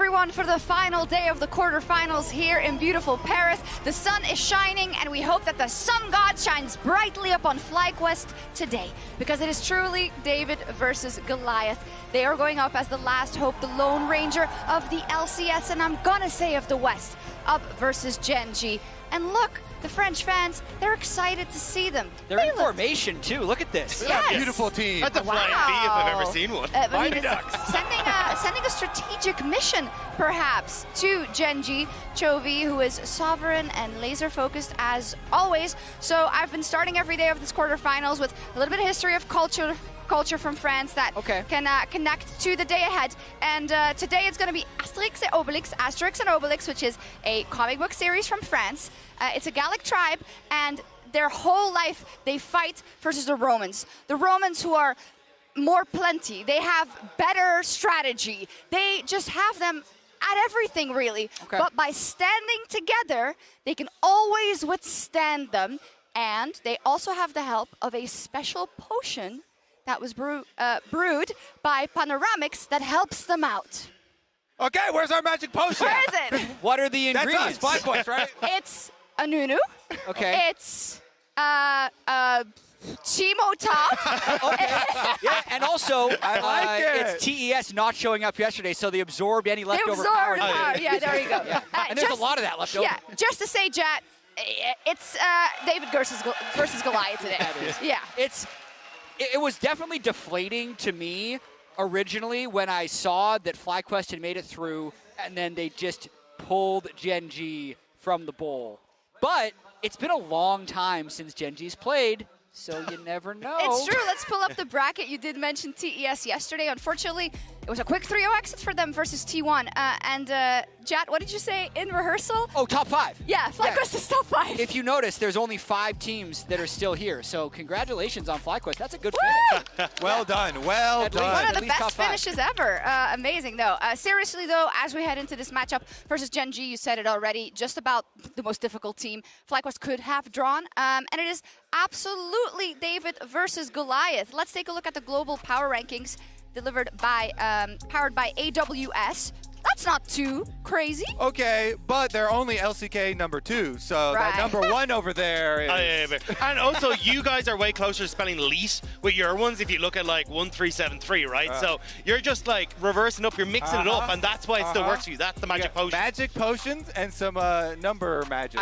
everyone for the final day of the quarterfinals here in beautiful Paris. The sun is shining and we hope that the sun god shines brightly upon FlyQuest today, because it is truly David versus Goliath. They are going up as the last hope, the Lone Ranger of the LCS, and I'm gonna say of the West, up versus Gen.G. And look, the French fans, they're excited to see them. They're in formation too, look at this. Yes. Beautiful team. That's a flying V if I've ever seen one. I mean, sending a strategic mission, perhaps, to Gen.G. Chovy, who is sovereign and laser focused as always. So I've been starting every day of this quarterfinals with a little bit of history of culture from France that can connect to the day ahead. And today it's going to be Asterix and Obelix, which is a comic book series from France. It's a Gallic tribe, and their whole life they fight versus the Romans. The Romans, who are more plenty, they have better strategy. They just have them at everything, really. But by standing together, they can always withstand them. And they also have the help of a special potion that was brewed by Panoramics that helps them out. Okay, where's our magic potion? Where is it? What are the ingredients? That's us, FlyQuest, right? It's a Nunu. Okay. It's Chimo Top. Okay. Yeah, and also I like it. it's TES not showing up yesterday, so they absorbed any leftover Absorbed power. power. Yeah, there you go. Yeah. And there's a lot of that left over. Yeah, just to say, Jat, it's David versus Goliath today. Yeah. It was definitely deflating to me originally when I saw that FlyQuest had made it through, and then they just pulled Gen.G from the bowl. But it's been a long time since Gen.G's played, so you never know. It's true. Let's pull up the bracket. You did mention TES yesterday. Unfortunately, it was a quick 3-0 exit for them versus T1. Jat, what did you say in rehearsal? Oh, top 5. Yeah, FlyQuest is top 5. If you notice, there's only 5 teams that are still here, so congratulations on FlyQuest. That's a good finish. Well done, well done. One of At the least best top 5. finishes ever. Amazing, though. Seriously, though, as we head into this matchup versus Gen.G, you said it already, just about the most difficult team FlyQuest could have drawn. And it is absolutely David versus Goliath. Let's take a look at the global power rankings delivered by, powered by AWS. That's not too crazy. Okay, but they're only LCK number 2, so that number 1 over there is... And also, you guys are way closer to spelling lease with your ones if you look at like 1373, right? So you're just like reversing up, you're mixing it up, and that's why it still works for you. That's the magic potion. Magic potions and some number magic.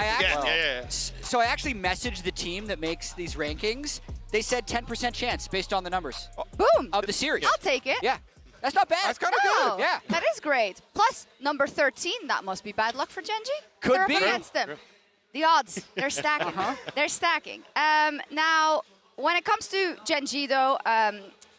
So I actually messaged the team that makes these rankings. They said 10% chance based on the numbers. Boom. Of the series. I'll take it. Yeah. That's not bad. That's kind of good. Yeah. That is great. Plus, number 13, that must be bad luck for Gen.G. Could They're be. up against them. The odds, they're stacking. They're stacking. Now, when it comes to Gen.G, though,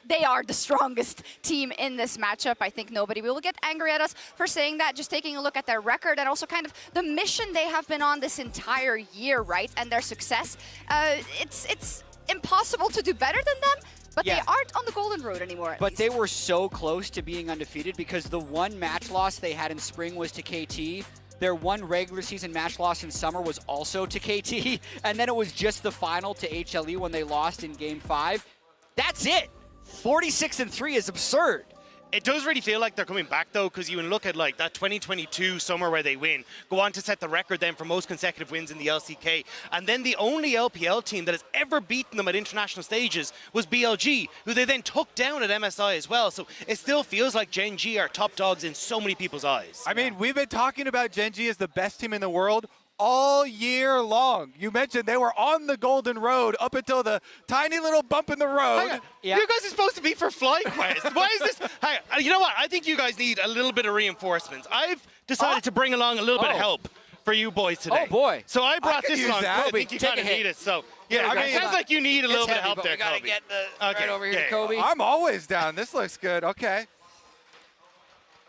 they are the strongest team in this matchup. I think nobody will get angry at us for saying that, just taking a look at their record and also kind of the mission they have been on this entire year, right? And their success. It's impossible to do better than them. But they aren't on the golden road anymore. But they were so close to being undefeated because the one match loss they had in spring was to KT. Their one regular season match loss in summer was also to KT. And then it was just the final to HLE when they lost in Game 5. That's it. 46-3 is absurd. It does really feel like they're coming back, though, because you can look at like that 2022 summer where they win, go on to set the record then for most consecutive wins in the LCK. And then the only LPL team that has ever beaten them at international stages was BLG, who they then took down at MSI as well. So it still feels like Gen.G are top dogs in so many people's eyes. I mean, we've been talking about Gen.G as the best team in the world all year long. You mentioned they were on the golden road up until the tiny little bump in the road. Yeah. You guys are supposed to be for FlyQuest. Why is this? Hey, you know what? I think you guys need a little bit of reinforcements. I've decided to bring along a little bit of help for you boys today. Oh, boy. So I brought this along. That. I think you kind of need it. So, yeah, I mean, it sounds like you need a little bit of help there, we gotta Kobe. get the right over here, Kobe. I'm always down. This looks good. Okay.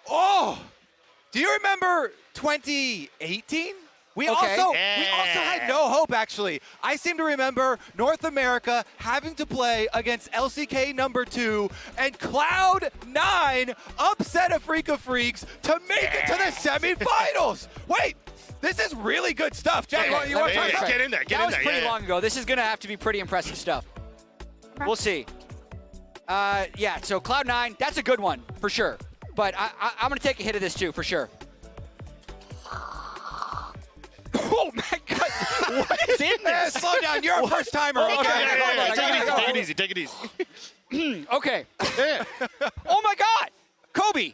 Oh! Do you remember 2018? We also had no hope, actually. I seem to remember North America having to play against LCK number 2, and Cloud9 upset a Freak of Freaks to make it to the semifinals. Wait, this is really good stuff. Jack, you want to talk about it? Get in there. That was pretty long ago. This is going to have to be pretty impressive stuff. We'll see. Yeah, so Cloud9, that's a good one, for sure. but I'm going to take a hit of this too, for sure. Oh my God! What is in this? Slow down. You're a first timer. Take it easy. Take it easy. Okay. Oh my God, Kobe,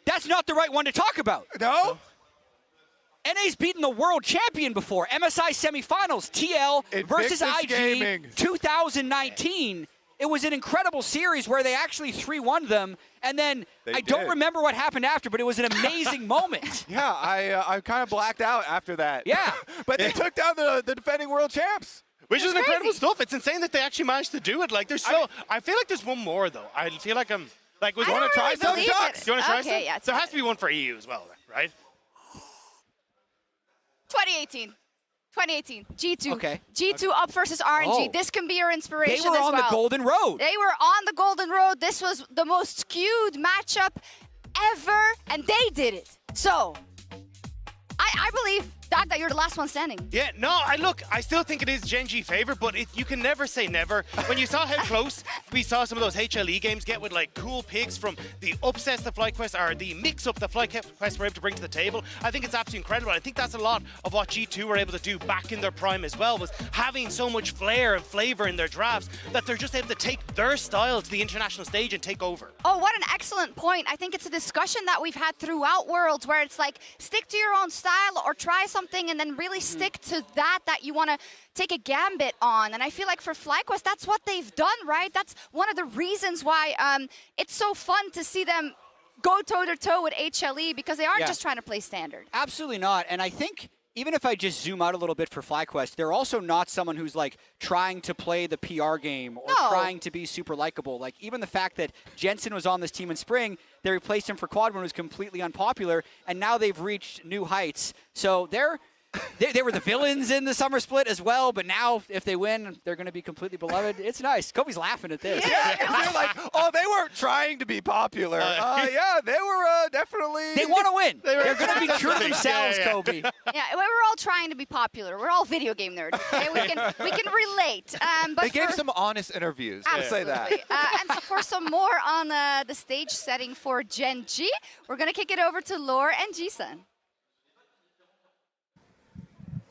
that's not the right one to talk about. No. NA's beaten the world champion before. MSI semifinals, TL versus Invictus IG Gaming. 2019. It was an incredible series where they actually 3-1 them, and then I don't remember what happened after, but it was an amazing moment. Yeah, I kind of blacked out after that. Yeah. But they took down the defending world champs. Which is incredible stuff. It's insane that they actually managed to do it. Like, there's so I feel like there's one more though. I feel like I'm like, you want to try some? Do you want to try some? Yeah, there has to be one for EU as well, right? 2018. 2018. G2. Okay. G2 up versus RNG. Oh. This can be your inspiration They were as on well. the golden road. They were on the golden road. This was the most skewed matchup ever, and they did it. So, I believe that you're the last one standing. Yeah, no, I still think it is Gen.G favorite, but you can never say never. When you saw how close we saw some of those HLE games get with like cool picks from the upsets the FlyQuest or the mix-up the FlyQuest were able to bring to the table, I think it's absolutely incredible. I think that's a lot of what G2 were able to do back in their prime as well, was having so much flair and flavor in their drafts that they're just able to take their style to the international stage and take over. Oh, what an excellent point. I think it's a discussion that we've had throughout Worlds where it's like, stick to your own style or try something and then really stick to that you want to take a gambit on. And I feel like for FlyQuest, that's what they've done, right? That's one of the reasons why it's so fun to see them go toe-to-toe with HLE, because they aren't just trying to play standard. Absolutely not. And I think even if I just zoom out a little bit for FlyQuest, they're also not someone who's like trying to play the PR game or trying to be super likable. Like even the fact that Jensen was on this team in spring, they replaced him for Quad when it was completely unpopular, and now they've reached new heights. So they were the villains in the summer split as well, but now if they win, they're going to be completely beloved. It's nice. Kobe's laughing at this. Yeah, they're like, oh, they weren't trying to be popular. Yeah, they were definitely. They want to win. They're going to be true to themselves, Kobe. Yeah, we're all trying to be popular. We're all video game nerds. Okay? We can relate. But they gave some honest interviews. Let's say that. And for some more on the stage setting for Gen.G, we're going to kick it over to ALOOORSS and Jisun.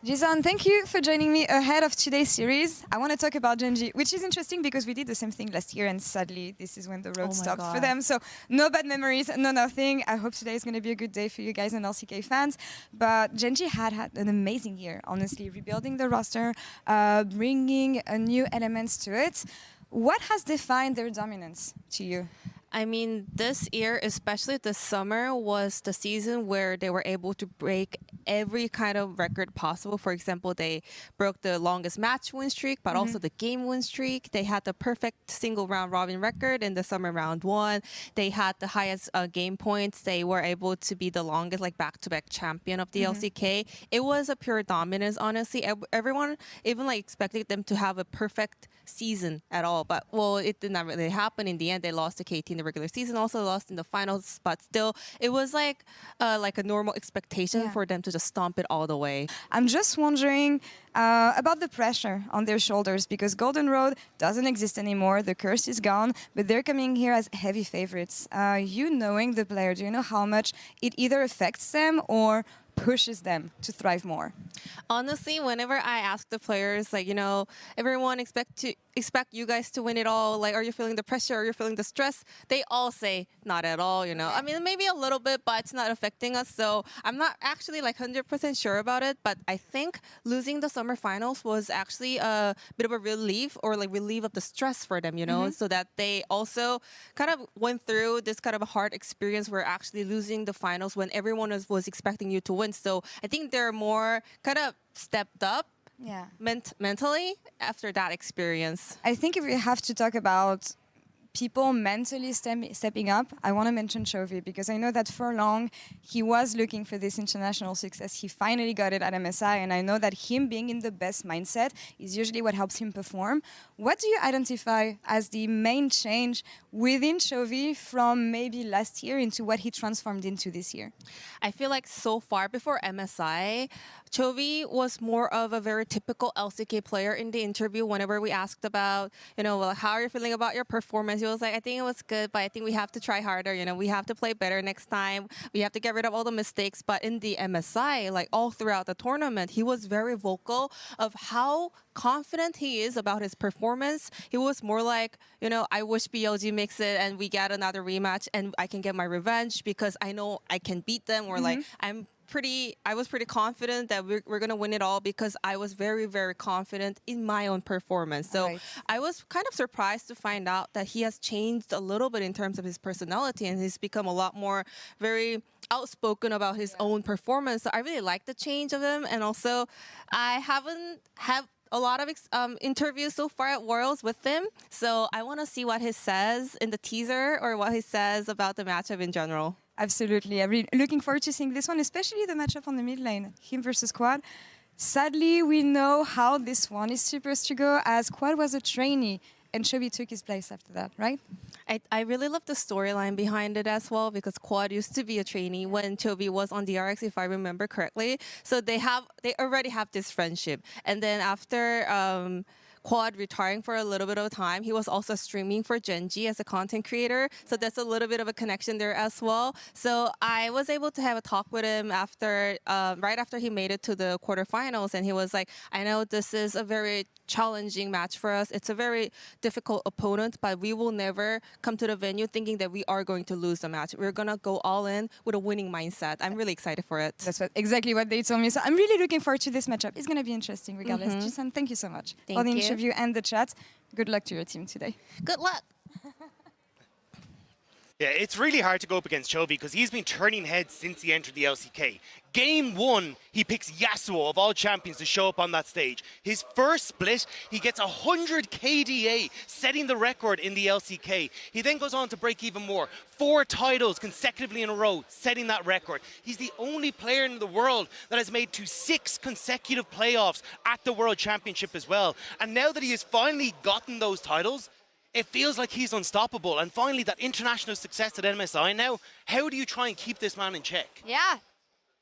Jisun, thank you for joining me ahead of today's series. I want to talk about Gen.G, which is interesting because we did the same thing last year, and sadly, this is when the road stopped for them. So no bad memories, no nothing. I hope today is going to be a good day for you guys and LCK fans. But Gen.G had an amazing year, honestly, rebuilding the roster, bringing new elements to it. What has defined their dominance to you? I mean, this year, especially this summer, was the season where they were able to break every kind of record possible. For example, they broke the longest match win streak, but also the game win streak. They had the perfect single round robin record in the summer round 1. They had the highest game points. They were able to be the longest, like, back-to-back champion of the LCK. It was a pure dominance, honestly. Everyone even like expected them to have a perfect season at all, but well, it did not really happen. In the end, they lost to KT in the regular season, also lost in the finals, but still it was like a normal expectation for them to just stomp it all the way. I'm just wondering about the pressure on their shoulders, because Golden Road doesn't exist anymore, the curse is gone, but they're coming here as heavy favorites. You knowing the player, do you know how much it either affects them or pushes them to thrive more? Honestly, whenever I ask the players, like, you know, everyone expect you guys to win it all. Like, are you feeling the pressure? Are you feeling the stress? They all say not at all, you know. I mean, maybe a little bit, but it's not affecting us. So I'm not actually like 100% sure about it. But I think losing the summer finals was actually a bit of a relief, or like relief of the stress for them, you know, so that they also kind of went through this kind of a hard experience where actually losing the finals when everyone was expecting you to win. So I think they're more kind of stepped up mentally after that experience. I think if we have to talk about people mentally stepping up, I want to mention Chovy, because I know that for long he was looking for this international success. He finally got it at MSI, and I know that him being in the best mindset is usually what helps him perform. What do you identify as the main change within Chovy from maybe last year into what he transformed into this year? I feel like so far before MSI, Chovy was more of a very typical LCK player in the interview. Whenever we asked about, well, how are you feeling about your performance? He was like, I think it was good, but I think we have to try harder. We have to play better next time. We have to get rid of all the mistakes. But in the MSI, like all throughout the tournament, he was very vocal of how confident he is about his performance. He was more like, I wish BLG makes it and we get another rematch and I can get my revenge because I know I can beat them, or like I was pretty confident that we're going to win it all because I was very, very confident in my own performance. So I was kind of surprised to find out that he has changed a little bit in terms of his personality, and he's become a lot more very outspoken about his own performance. So I really like the change of him. And also, I haven't had a lot of interviews so far at Worlds with him. So I want to see what he says in the teaser or what he says about the matchup in general. Absolutely. I'm really looking forward to seeing this one, especially the matchup on the mid lane, him versus Quad. Sadly, we know how this one is supposed to go, as Quad was a trainee and Chovy took his place after that, right? I really love the storyline behind it as well, because Quad used to be a trainee when Chovy was on DRX, if I remember correctly. So they already have this friendship. And then after Quad retiring for a little bit of time, he was also streaming for Gen.G as a content creator. So that's a little bit of a connection there as well. So I was able to have a talk with him after, right after he made it to the quarterfinals. And he was like, I know this is a very challenging match for us. It's a very difficult opponent, but we will never come to the venue thinking that we are going to lose the match. We're going to go all in with a winning mindset. I'm really excited for it. That's exactly what they told me. So I'm really looking forward to this matchup. It's going to be interesting regardless. Jisun, thank you so much for the interview and the chat. Good luck to your team today. Good luck. Yeah, it's really hard to go up against Chovy because he's been turning heads since he entered the LCK. Game 1, he picks Yasuo of all champions to show up on that stage. His first split, he gets 100 KDA, setting the record in the LCK. He then goes on to break even more. 4 titles consecutively in a row, setting that record. He's the only player in the world that has made to 6 consecutive playoffs at the World Championship as well. And now that he has finally gotten those titles, it feels like he's unstoppable. And finally, that international success at MSI now, how do you try and keep this man in check? Yeah.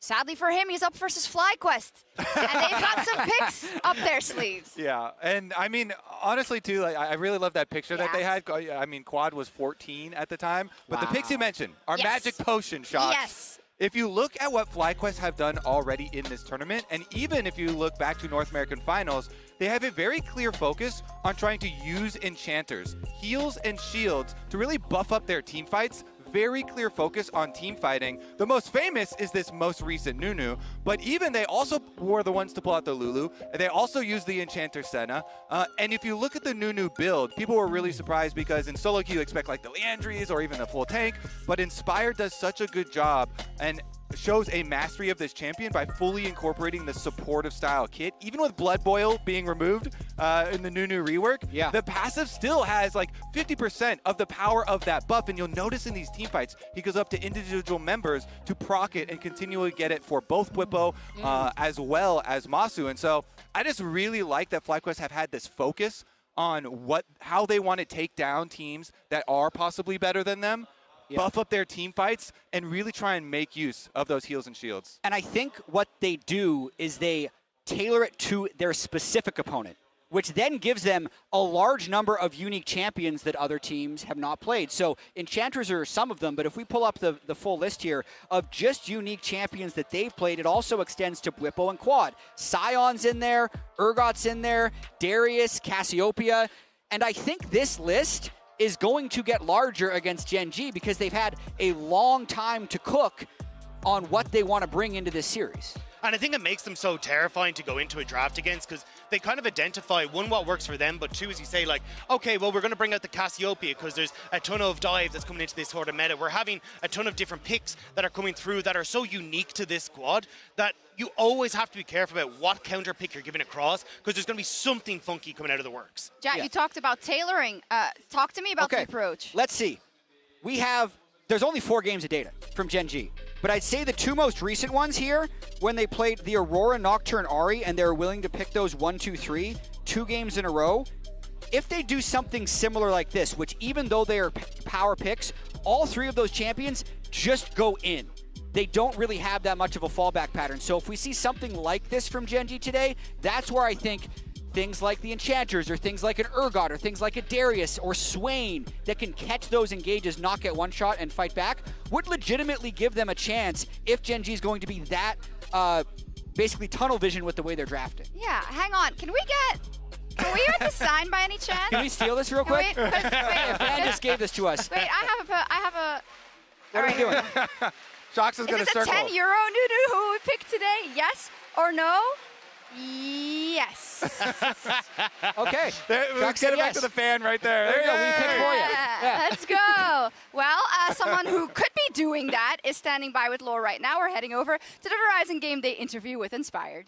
Sadly for him, he's up versus FlyQuest. And they've got some picks up their sleeves. Yeah, and I mean, honestly, too, like, I really love that picture that they had. I mean, Quad was 14 at the time. But the picks you mentioned are magic potion shots. Yes. If you look at what FlyQuest have done already in this tournament, and even if you look back to North American Finals, they have a very clear focus on trying to use enchanters, heals, and shields to really buff up their team fights. Very clear focus on team fighting. The most famous is this most recent Nunu, but even they also were the ones to pull out the Lulu. They also used the Enchanter Senna. And if you look at the Nunu build, people were really surprised because in solo queue you expect like the Leandries or even the full tank, but Inspire does such a good job and shows a mastery of this champion by fully incorporating the supportive style kit. Even with Blood Boil being removed in the Nunu rework, the passive still has like 50% of the power of that buff. And you'll notice in these team fights, he goes up to individual members to proc it and continually get it for both Bwipo as well as Massu. And so I just really like that FlyQuest have had this focus on how they want to take down teams that are possibly better than them. Buff up their team fights, and really try and make use of those heals and shields. And I think what they do is they tailor it to their specific opponent, which then gives them a large number of unique champions that other teams have not played. So Enchanters are some of them, but if we pull up the full list here of just unique champions that they've played, it also extends to Bwipo and Quad. Scion's in there, Urgot's in there, Darius, Cassiopeia, and I think this list is going to get larger against Gen.G because they've had a long time to cook on what they want to bring into this series. And I think it makes them so terrifying to go into a draft against because they kind of identify, one, what works for them, but two, as you say, like, okay, well, we're going to bring out the Cassiopeia because there's a ton of dive that's coming into this sort of meta. We're having a ton of different picks that are coming through that are so unique to this squad that you always have to be careful about what counter pick you're giving across because there's going to be something funky coming out of the works. Jack, you talked about tailoring. Talk to me about the approach. Let's see. There's only 4 games of data from Gen.G. But I'd say the 2 most recent ones here, when they played the Aurora, Nocturne, Ahri, and they're willing to pick those 1, 2, 3, 2 games in a row, if they do something similar like this, which even though they are power picks, all 3 of those champions just go in. they don't really have that much of a fallback pattern. So if we see something like this from Gen.G today, that's where I think things like the Enchanters or things like an Urgot or things like a Darius or Swain that can catch those engages, not get one shot and fight back, would legitimately give them a chance if Gen.G is going to be that basically tunnel vision with the way they're drafting. Yeah, hang on. Can we get the sign by any chance? Can we steal this real quick? Wait, A fan just gave this to us. Wait, I have a. What are we doing? Shox is going to circle. Is this a 10 euro new who we picked today? Yes or no? Yes. Okay. Let's get it back to the fan right there. There you go. We picked for you. Yeah. Let's go. Well, someone who could be doing that is standing by with Lore right now. We're heading over to the Verizon Game Day interview with Inspired.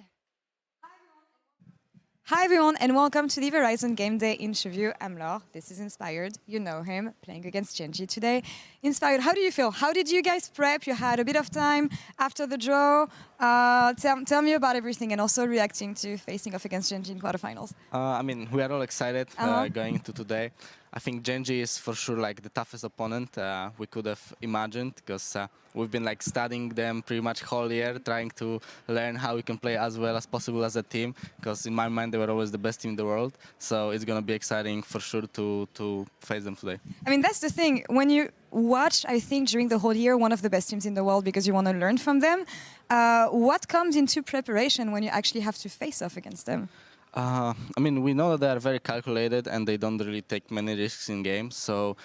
Hi everyone and welcome to the Verizon Game Day interview. I'm Laure, this is Inspired. You know him, playing against Gen.G today. Inspired, how do you feel? How did you guys prep? You had a bit of time after the draw. Tell me about everything and also reacting to facing off against Gen.G in quarterfinals. I mean, we are all excited going into today. I think Gen.G is for sure like the toughest opponent we could have imagined because we've been like studying them pretty much whole year, trying to learn how we can play as well as possible as a team. Because in my mind, they were always the best team in the world. So it's gonna be exciting for sure to face them today. I mean, that's the thing. When you watch, I think during the whole year, one of the best teams in the world because you want to learn from them. What comes into preparation when you actually have to face off against them? I mean, we know that they are very calculated and they don't really take many risks in games. So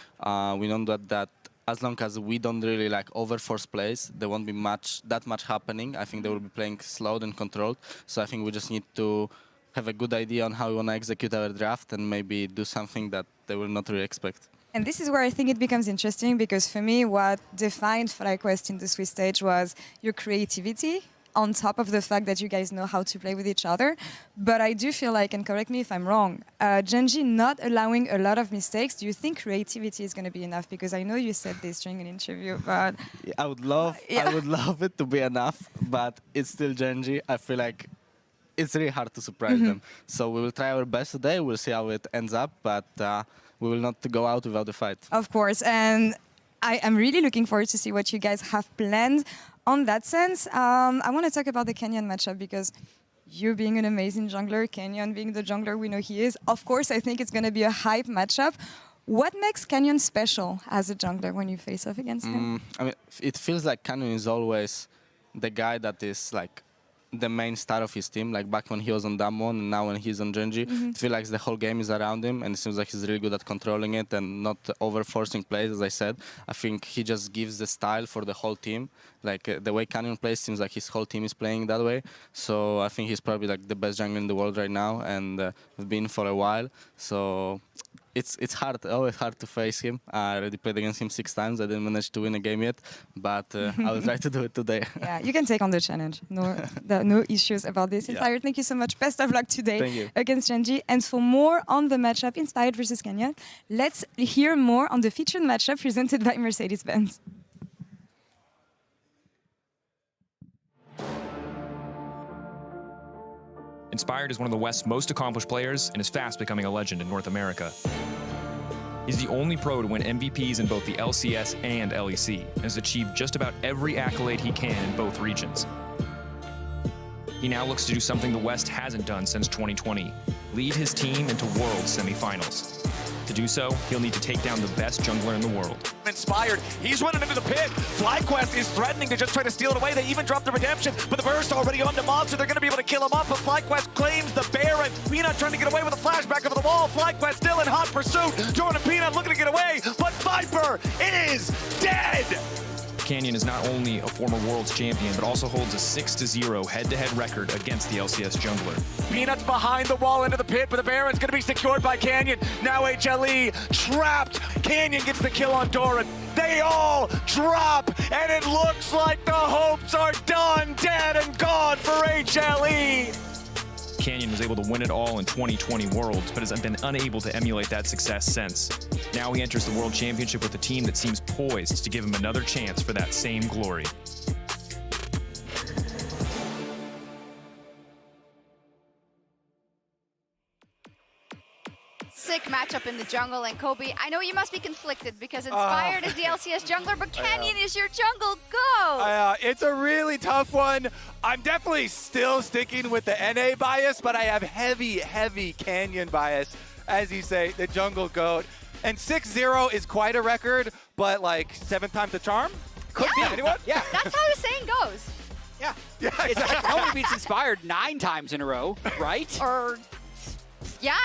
we know that as long as we don't really like overforce plays, there won't be that much happening. I think they will be playing slow and controlled. So I think we just need to have a good idea on how we want to execute our draft and maybe do something that they will not really expect. And this is where I think it becomes interesting because for me, what defined FLYQUEST in the Swiss stage was your creativity, on top of the fact that you guys know how to play with each other. But I do feel like, and correct me if I'm wrong, Gen.G not allowing a lot of mistakes, do you think creativity is going to be enough? Because I know you said this during an interview, but... Yeah, I would love it to be enough, but it's still Gen.G. I feel like it's really hard to surprise them. So we will try our best today, we'll see how it ends up, but we will not go out without a fight. Of course, and I am really looking forward to see what you guys have planned. On that sense, I want to talk about the Kenyan matchup because you being an amazing jungler, Kenyan being the jungler we know he is, of course, I think it's going to be a hype matchup. What makes Kenyan special as a jungler when you face off against him? I mean, it feels like Kenyan is always the guy that is like the main star of his team, like back when he was on Damwon and now when he's on Gen.G. It feels like the whole game is around him and it seems like he's really good at controlling it and not over-forcing plays, as I said. I think he just gives the style for the whole team. Like the way Kenyan plays seems like his whole team is playing that way. So I think he's probably like the best jungler in the world right now and we've been for a while. So it's hard, always hard to face him. I already played against him 6 times. I didn't manage to win a game yet, but I will try to do it today. Yeah, you can take on the challenge. No issues about this. Inspired, thank you so much. Best of luck today against Gen.G. And for more on the matchup, Inspired versus Kenya, let's hear more on the featured matchup presented by Mercedes-Benz. Inspired is one of the West's most accomplished players and is fast becoming a legend in North America. He's the only pro to win MVPs in both the LCS and LEC, and has achieved just about every accolade he can in both regions. He now looks to do something the West hasn't done since 2020, lead his team into World semifinals. To do so, he'll need to take down the best jungler in the world. Inspired, he's running into the pit. FlyQuest is threatening to just try to steal it away. They even dropped the redemption, but the burst already on the mob, so they're going to be able to kill him off. But FlyQuest claims the Baron. Peanut trying to get away with a flashback over the wall. FlyQuest still in hot pursuit. Jordan Peanut looking to get away, but Viper is dead. Canyon is not only a former Worlds champion, but also holds a 6-0 head-to-head record against the LCS jungler. Peanuts behind the wall into the pit, but the Baron's going to be secured by Canyon. Now HLE trapped. Canyon gets the kill on Doran. They all drop, and it looks like the hopes are done, dead and gone for HLE. Canyon was able to win it all in 2020 Worlds, but has been unable to emulate that success since. Now he enters the World Championship with a team that seems poised to give him another chance for that same glory. sick matchup in the jungle. And Kobe, I know you must be conflicted because Inspired is the LCS jungler, but Canyon is your jungle GOAT. It's a really tough one. I'm definitely still sticking with the NA bias, but I have heavy, heavy Canyon bias. As you say, the jungle GOAT. And 6-0 is quite a record, but like 7th time's the charm? Could be. Anyone? Yeah. That's how the saying goes. Yeah. Yeah, exactly. It only beats Inspired 9 times in a row, right? Or, yeah,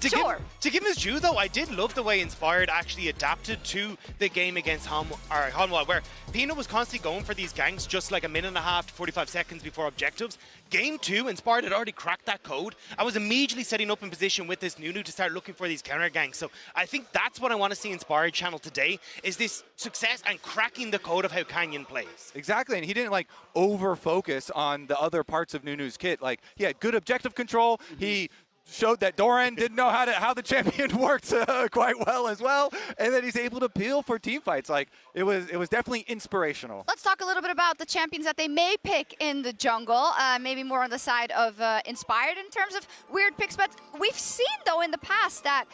sure. To give him his due, though, I did love the way Inspired actually adapted to the game against Hanwha, where Pino was constantly going for these ganks just like a minute and a half to 45 seconds before objectives. Game 2, Inspired had already cracked that code. I was immediately setting up in position with this Nunu to start looking for these counter ganks. So I think that's what I want to see Inspired channel today, is this success and cracking the code of how Canyon plays. Exactly, and he didn't like over-focus on the other parts of Nunu's kit. Like, he had good objective control. He showed that Doran didn't know how the champion works quite well as well, and then he's able to peel for team fights. Like, it was definitely inspirational. Let's talk a little bit about the champions that they may pick in the jungle, maybe more on the side of Inspired in terms of weird picks, but we've seen though in the past that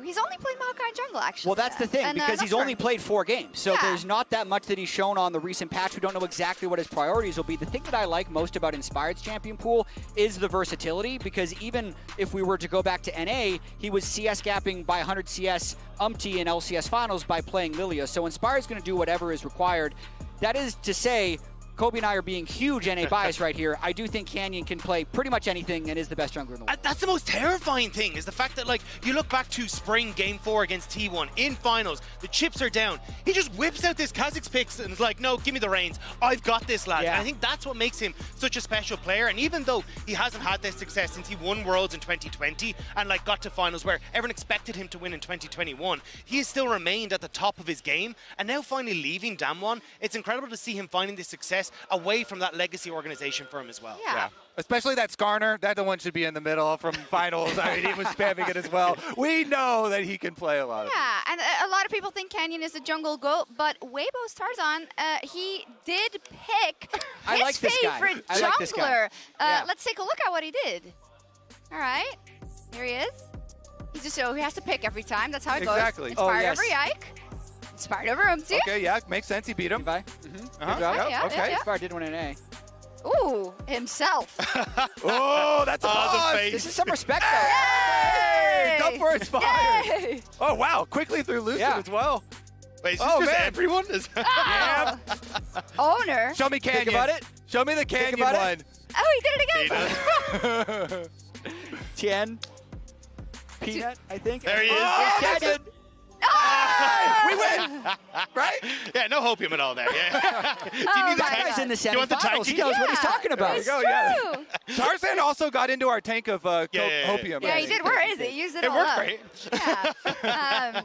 he's only played Maokai jungle, actually. Well, that's the thing, and, because he's only played 4 games. So Yeah. there's not that much that he's shown on the recent patch. We don't know exactly what his priorities will be. The thing that I like most about Inspired's champion pool is the versatility, because even if we were to go back to NA, he was CS gapping by 100 CS umpty in LCS finals by playing Lilia. So Inspired's going to do whatever is required. That is to say, Kobe and I are being huge NA bias right here. I do think Canyon can play pretty much anything and is the best jungler in the world. That's the most terrifying thing, is the fact that, like, you look back to spring game 4 against T1 in finals, the chips are down. He just whips out this Kha'Zix picks and is like, no, give me the reins. I've got this, lad. Yeah. And I think that's what makes him such a special player. And even though he hasn't had this success since he won Worlds in 2020 and like got to finals where everyone expected him to win in 2021, he has still remained at the top of his game. And now finally leaving Damwon, it's incredible to see him finding this success away from that legacy organization for him as well. Yeah. Especially that Skarner. That the one should be in the middle from finals. I mean, he was spamming it as well. We know that he can play a lot of Yeah, and a lot of people think Canyon is the jungle GOAT, but Weibo Starzan, he did pick I his like this guy. favorite I like this guy. jungler. Yeah. Let's take a look at what he did. All right, here he is. He's just he has to pick every time. That's how it Exactly. goes. Inspired Oh, yes. over Yike. Inspired over Umti. Okay, yeah, makes sense. He beat him. Goodbye. Uh-huh. job. Yeah, okay. yeah. Inspired did win an A. Ooh, himself. Oh, that's a the pause. face. This is some respect, though. Hey, go for Inspired. Yay! Oh, wow. Quickly through Lucid Yeah. as well. Wait, is this Oh, just man. everyone? Oh. Owner. Show me Canyon. about it. Show me the Canyon about it. one. Oh, he did it again. Tien. Peanut, I think. There he is. Oh, Canyon. We win. Right? Yeah, no hopium at all there. Yeah. Do you need the my tank? Guy's in the Do you want the semifinals. He tanky? knows what he's Yeah, talking about. It's There you go, true. yeah. Tarzan also got into our tank of hopium. Yeah, he did. Where is it? Use it It all worked up. great. Yeah.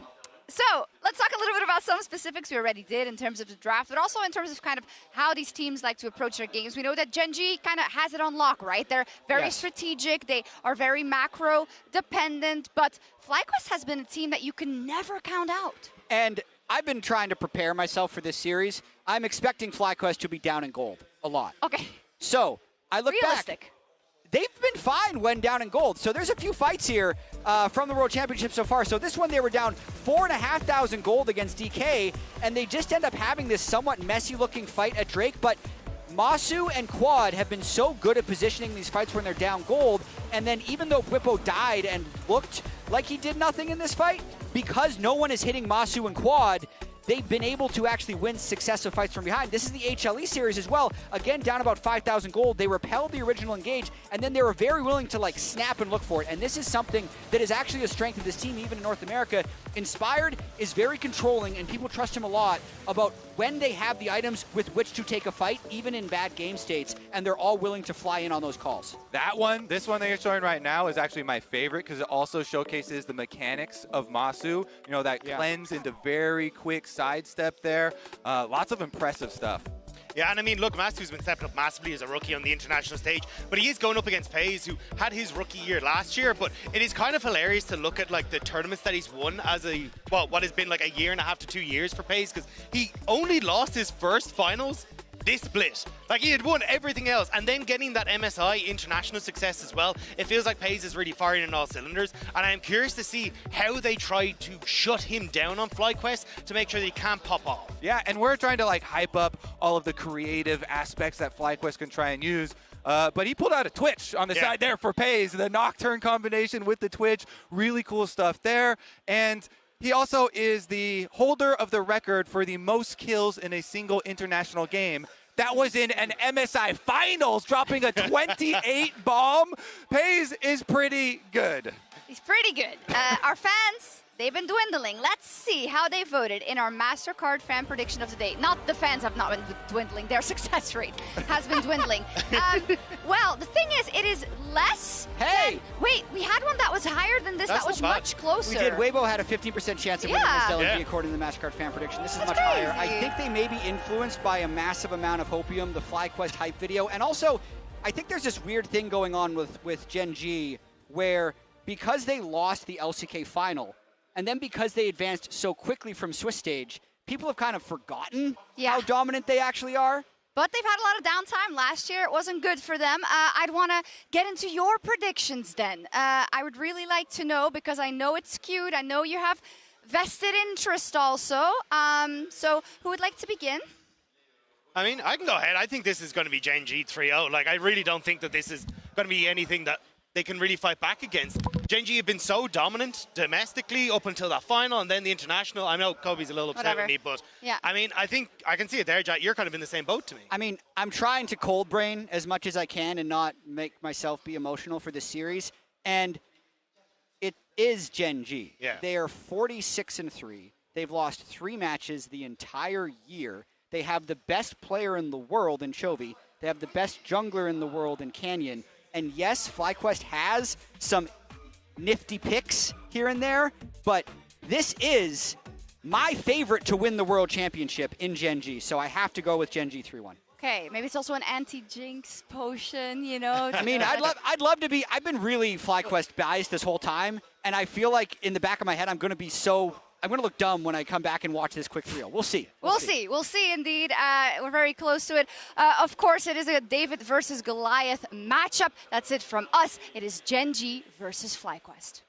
So let's talk a little bit about some specifics we already did in terms of the draft, but also in terms of kind of how these teams like to approach their games. We know that Gen.G kind of has it on lock, right? They're very Yes. strategic. They are very macro dependent, but FlyQuest has been a team that you can never count out. And I've been trying to prepare myself for this series. I'm expecting FlyQuest to be down in gold a lot. Okay. So I look back. Realistic. They've been fine when down in gold. So there's a few fights here from the World Championship so far. So this one, they were down 4,500 gold against DK, and they just end up having this somewhat messy-looking fight at Drake. But Massu and Quad have been so good at positioning these fights when they're down gold, and then even though Bwipo died and looked like he did nothing in this fight, because no one is hitting Massu and Quad, they've been able to actually win successive fights from behind. This is the HLE series as well. Again, down about 5,000 gold. They repelled the original engage, and then they were very willing to like snap and look for it. And this is something that is actually a strength of this team, even in North America. Inspired is very controlling, and people trust him a lot about when they have the items with which to take a fight, even in bad game states, and they're all willing to fly in on those calls. That one, this one that you're showing right now is actually my favorite because it also showcases the mechanics of Massu. You know, that cleanse into very quick sidestep there. Lots of impressive stuff. Yeah, and I mean, look, Massu's been stepping up massively as a rookie on the international stage, but he is going up against Peyz, who had his rookie year last year. But it is kind of hilarious to look at like the tournaments that he's won as a, well, what has been like a year and a half to 2 years for Peyz, because he only lost his first finals this split. Like, he had won everything else, and then getting that MSI international success as well. It feels like Peyz is really firing on all cylinders, and I am curious to see how they try to shut him down on FlyQuest to make sure that he can't pop off. Yeah, and we're trying to like hype up all of the creative aspects that FlyQuest can try and use. But he pulled out a Twitch on the side there for Peyz. The Nocturne combination with the Twitch, really cool stuff there. And he also is the holder of the record for the most kills in a single international game. That was in an MSI Finals, dropping a 28 bomb. Peyz is pretty good. He's pretty good. Our fans, they've been dwindling. Let's see how they voted in our MasterCard fan prediction of the day. Not the fans have not been dwindling. Their success rate has been dwindling. Well, the thing is, it is less than, wait, we had one that was higher than this. That was much closer. We did. Bwipo had a 15% chance of winning this LNG according to the MasterCard fan prediction. This is much higher. I think they may be influenced by a massive amount of Hopium, the FlyQuest hype video, and also, I think there's this weird thing going on with Gen.G where because they lost the LCK final, and then because they advanced so quickly from Swiss stage, people have kind of forgotten how dominant they actually are. But they've had a lot of downtime last year. It wasn't good for them. I'd want to get into your predictions then. I would really like to know, because I know it's skewed. I know you have vested interest also. So who would like to begin? I mean, I can go ahead. I think this is going to be Gen.G 3-0. Like, I really don't think that this is going to be anything that they can really fight back against. Gen.G have been so dominant domestically up until that final, and then the international. I know Kobe's a little upset with me, but I mean, I think I can see it there, Jack. You're kind of in the same boat to me. I mean, I'm trying to cold brain as much as I can and not make myself be emotional for this series, and it is Gen.G. Yeah. They are 46-3. They've lost 3 matches the entire year. They have the best player in the world in Chovy. They have the best jungler in the world in Canyon. And yes, FlyQuest has some nifty picks here and there, but this is my favorite to win the World Championship in Gen.G, so I have to go with Gen.G 3-1. Okay, maybe it's also an anti-Jinx potion, you know? I mean, I'd love to be. I've been really FlyQuest biased this whole time, and I feel like in the back of my head, I'm going to look dumb when I come back and watch this quick 3-0. We'll see. We'll see. We'll see, indeed. We're very close to it. Of course, it is a David versus Goliath matchup. That's it from us. It is Gen.G versus FlyQuest.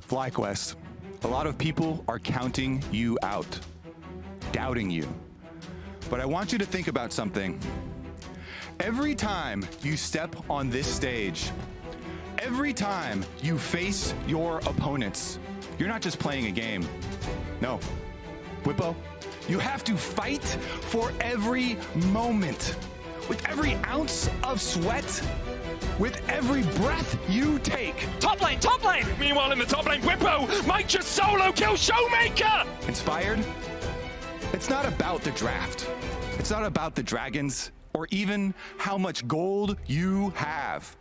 FlyQuest, a lot of people are counting you out, doubting you. But I want you to think about something. Every time you step on this stage, every time you face your opponents, you're not just playing a game. No. Bwipo, you have to fight for every moment. With every ounce of sweat, with every breath you take. Top lane, top lane! Meanwhile, in the top lane, Bwipo might just solo kill Showmaker! Inspired? It's not about the draft. It's not about the dragons or even how much gold you have.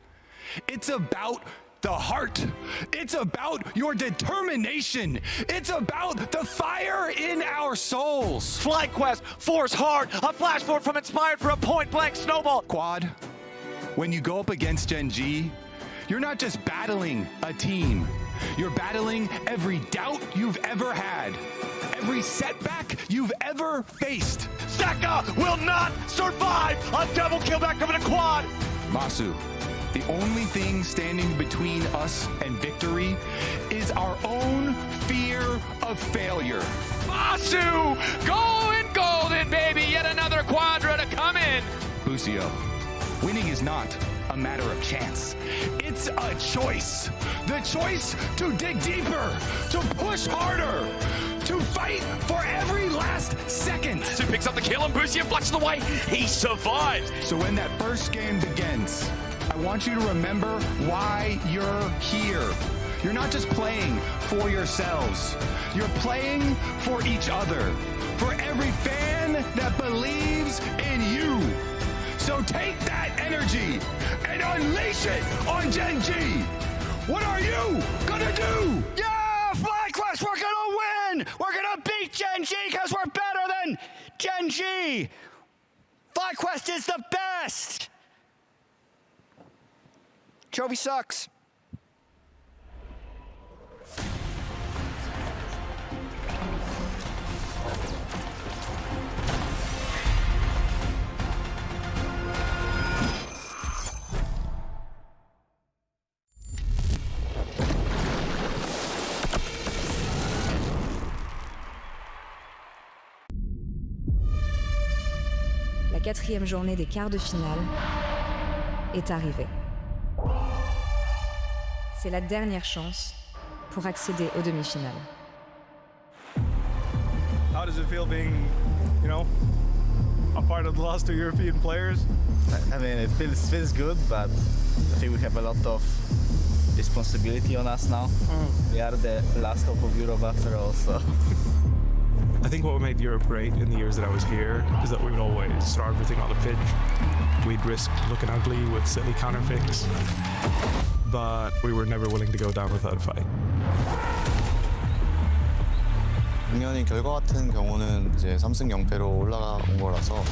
It's about the heart. It's about your determination. It's about the fire in our souls. FlyQuest, force hard, a flash forward from Inspired for a point-blank snowball. Quad, when you go up against Gen.G, you're not just battling a team. You're battling every doubt you've ever had, every setback you've ever faced. Saka will not survive a double kill back coming to Quad. Massu, the only thing standing between us and victory is our own fear of failure. Massu, going golden, baby. Yet another quadra to come in. Busio, winning is not a matter of chance. It's a choice. The choice to dig deeper, to push harder, to fight for every last second. Massu picks up the kill and Busio flushes away. He survives. So when that first game begins, I want you to remember why you're here. You're not just playing for yourselves. You're playing for each other, for every fan that believes in you. So take that energy and unleash it on Gen.G. What are you gonna do? Yeah, FlyQuest, we're gonna win! We're gonna beat Gen.G because we're better than Gen.G! FlyQuest is the best! Chovy sucks. 4e journée des quarts de finale est arrivée. C'est la dernière chance pour accéder aux demi-finales. How does it feel being, you know, a part of the last 2 European players? I mean, it feels good, but I think we have a lot of responsibility on us now. We are the last hope of Europe after all, so. I think what made Europe great in the years that I was here is that we would always throw everything on the pitch. We'd risk looking ugly with silly counter picks, but we were never willing to go down without a fight. 당연히 결과 같은 경우는 이제 3승 0패로 올라온 거라서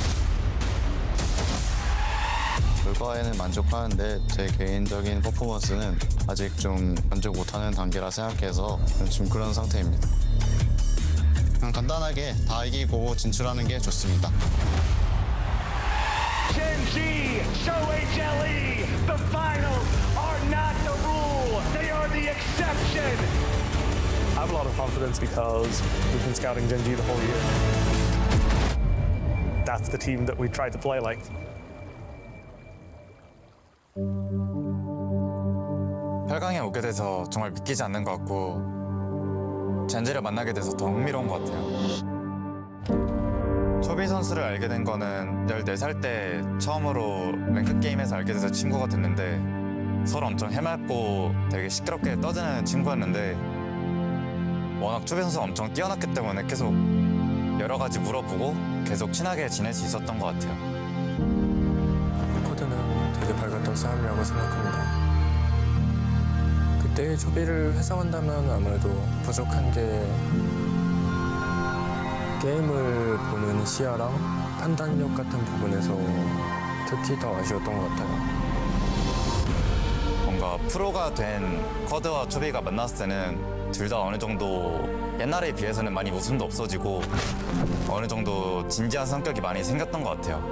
결과에는 만족하는데 제 개인적인 퍼포먼스는 아직 좀 만족 못하는 단계라 생각해서 지금 그런 상태입니다. 그냥 간단하게 다 이기고 진출하는 게 좋습니다. Gen.G, show HLE, the finals are not the rule, they are the exception. I have a lot of confidence because we've been scouting Gen.G the whole year. That's the team that we tried to play like. 혈강에 오게 돼서 정말 믿기지 않는 것 같고 젠지를 만나게 돼서 더 흥미로운 것 같아요. 초비 선수를 알게 된 거는 14살 때 처음으로 랭크 게임에서 알게 돼서 친구가 됐는데 서로 엄청 해맑고 되게 시끄럽게 떠드는 친구였는데 워낙 초비 선수가 엄청 뛰어났기 때문에 계속 여러 가지 물어보고 계속 친하게 지낼 수 있었던 것 같아요. 코드는 되게 밝았던 싸움이라고 생각합니다. 그때의 초비를 회상한다면 아무래도 부족한 게 게임을 보는 시야랑 판단력 같은 부분에서 특히 더 아쉬웠던 것 같아요. 뭔가 프로가 된 쿼드와 초비가 만났을 때는 둘 다 어느 정도 옛날에 비해서는 많이 웃음도 없어지고 어느 정도 진지한 성격이 많이 생겼던 것 같아요.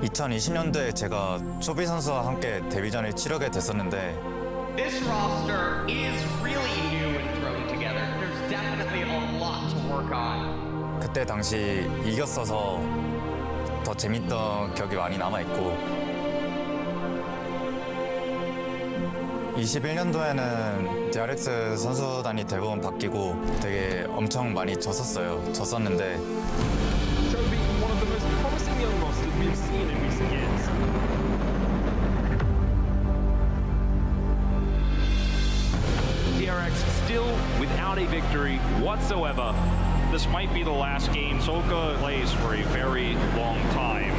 2020년도에 제가 초비 선수와 함께 데뷔전을 치르게 됐었는데 This roster is really new and thrown together. There's definitely a lot to work on. 그때 당시 이겼어서 더 재밌던 기억이 많이 남아있고 21년도에는 DRX 선수단이 대부분 바뀌고 되게 엄청 많이 졌었는데 Chovy, one of the most promising young rosters we've seen in recent years. DRX still without a victory whatsoever. This might be the last game Solka plays for a very long time.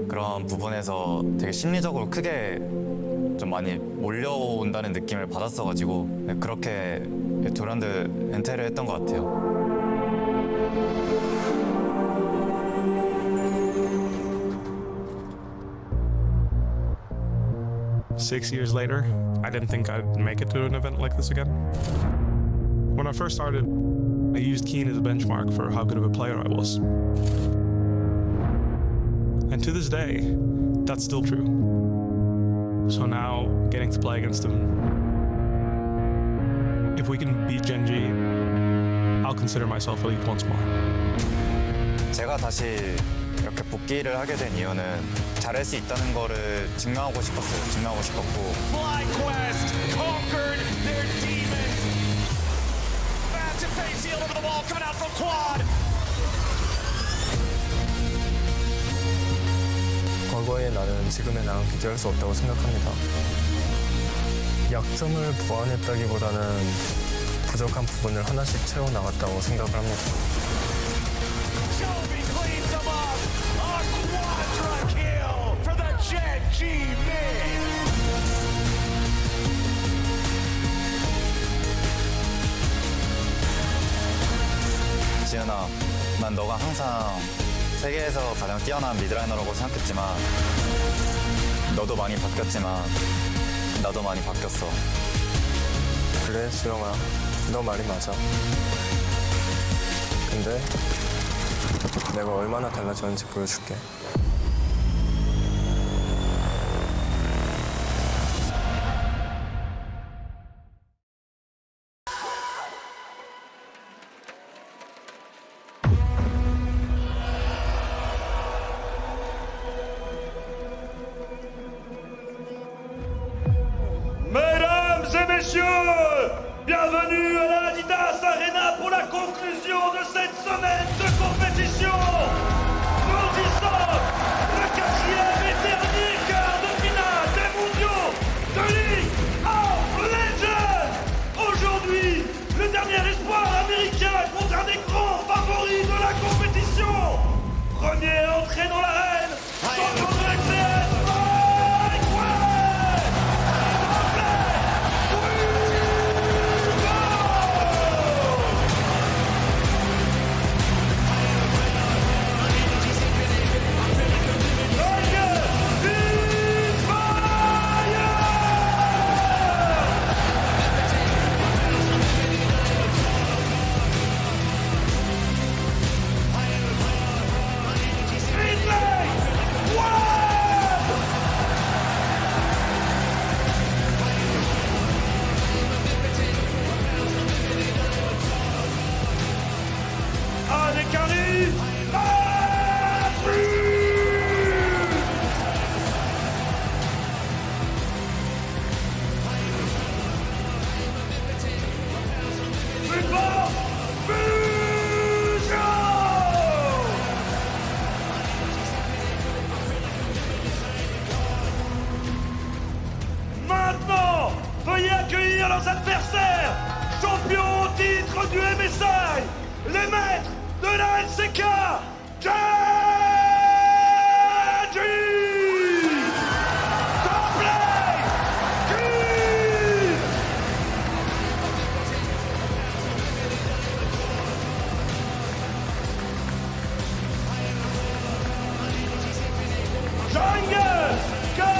그런 부분에서 되게 심리적으로 크게 좀 많이 몰려온다는 느낌을 받았어가지고 그렇게 도란드 엔테를 했던 것 같아요. 6 years later, I didn't think I'd make it to an event like this again. When I first started, I used Kiin as a benchmark for how good of a player I was. And to this day, that's still true. So now, getting to play against him, if we can beat Gen.G, I'll consider myself elite once more. 제가 다시 이렇게 복귀를 하게 된 이유는 잘할 수 있다는 거를 증명하고 싶었어요. 증명하고 싶었고. FLYQUEST conquered their demons. Massive face heal over the wall coming out from quad. 과거의 나는 지금의 나랑 비교할 수 없다고 생각합니다. 약점을 보완했다기보다는 부족한 부분을 하나씩 채워나갔다고 생각을 합니다. Chovy cleans them up. A quadra kill for the Gen.G mid. 지은아, 난 너가 항상 세계에서 가장 뛰어난 미드라이너라고 생각했지만 너도 많이 바뀌었지만 나도 많이 바뀌었어. 그래, 수영아. 너 말이 맞아. 근데 내가 얼마나 달라졌는지 보여줄게. Bienvenue à la Adidas Arena pour la conclusion de cette semaine de compétition. Nous y sommes, le 4e et dernier quart de finale des mondiaux de League of Legends. Aujourd'hui, le dernier espoir américain contre un des grands favoris de la compétition. Premier entré dans l'arène, champion de l'excellence. Maintenant, veuillez accueillir leurs adversaires, champions au titre du MSI, les maîtres de la LCK, Gen.G. Kiin.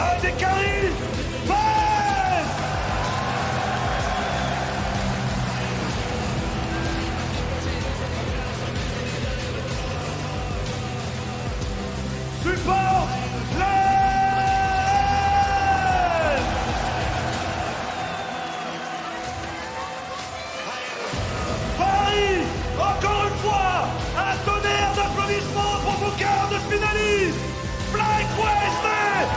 Un des caries, Peyz. Support Lehends. Paris, encore une fois, un tonnerre d'applaudissements pour vos quarts de finalistes. FLYQUEST Line.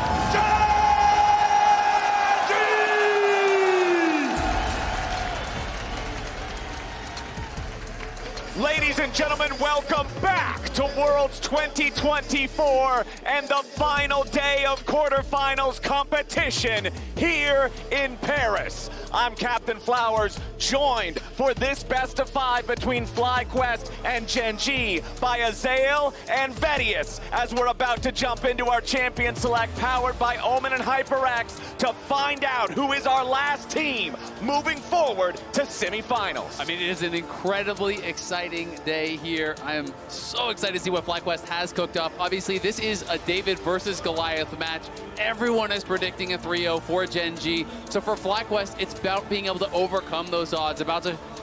Ladies and gentlemen, welcome back to Worlds 2024 and the final day of quarterfinals competition here in Paris. I'm Captain Flowers, joined for this best of 5 between FLYQUEST and Gen.G by Azael and Vedius, as we're about to jump into our champion select powered by Omen and HyperX to find out who is our last team moving forward to semifinals. I mean, it is an incredibly exciting day here. I am so excited to see what FLYQUEST has cooked up. Obviously, this is a David versus Goliath match. Everyone is predicting a 3-0 for Gen.G. So for FLYQUEST, it's about being able to overcome those odds,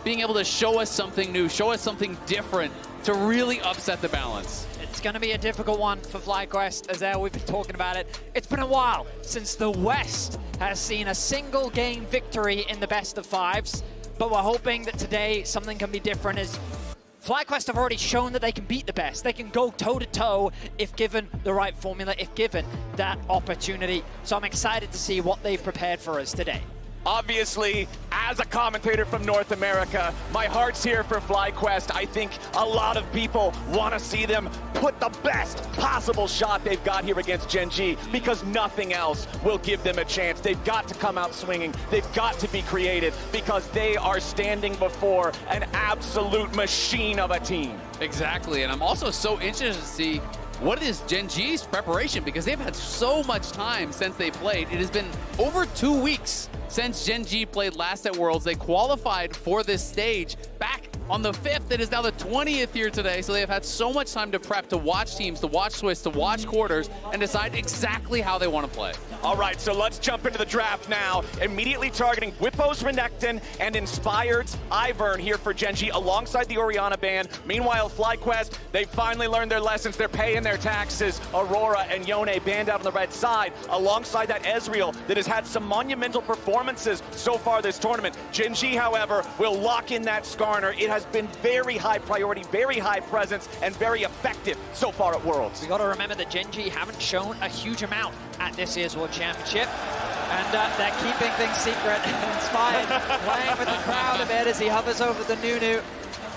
being able to show us something new, show us something different to really upset the balance. It's going to be a difficult one for FLYQUEST, as we've been talking about it. It's been a while since the West has seen a single game victory in the best of 5s, but we're hoping that today something can be different, as FLYQUEST have already shown that they can beat the best. They can go toe-to-toe if given the right formula, if given that opportunity. So I'm excited to see what they've prepared for us today. Obviously, as a commentator from North America, my heart's here for FLYQUEST. I think a lot of people want to see them put the best possible shot they've got here against Gen.G, because nothing else will give them a chance. They've got to come out swinging. They've got to be creative, because they are standing before an absolute machine of a team. Exactly, and I'm also so interested to see what is Gen.G's preparation, because they've had so much time since they played. It has been over 2 weeks since Gen.G played last at Worlds. They qualified for this stage back on the 5th. It is now the 20th here today, so they have had so much time to prep, to watch teams, to watch Swiss, to watch quarters, and decide exactly how they want to play. All right, so let's jump into the draft now. Immediately targeting Bwipo's Renekton and Inspired's Ivern here for Gen.G alongside the Orianna ban. Meanwhile, FlyQuest, they finally learned their lessons. They're paying their taxes. Aurora and Yone banned out on the red side alongside that Ezreal that has had some monumental performances so far this tournament. Gen.G, however, will lock in that Skarner. It has been very high priority, very high presence, and very effective so far at Worlds. We got to remember that Gen.G haven't shown a huge amount at this year's World Championship, and they're keeping things secret. Inspired, playing with the crowd a bit as he hovers over the Nunu.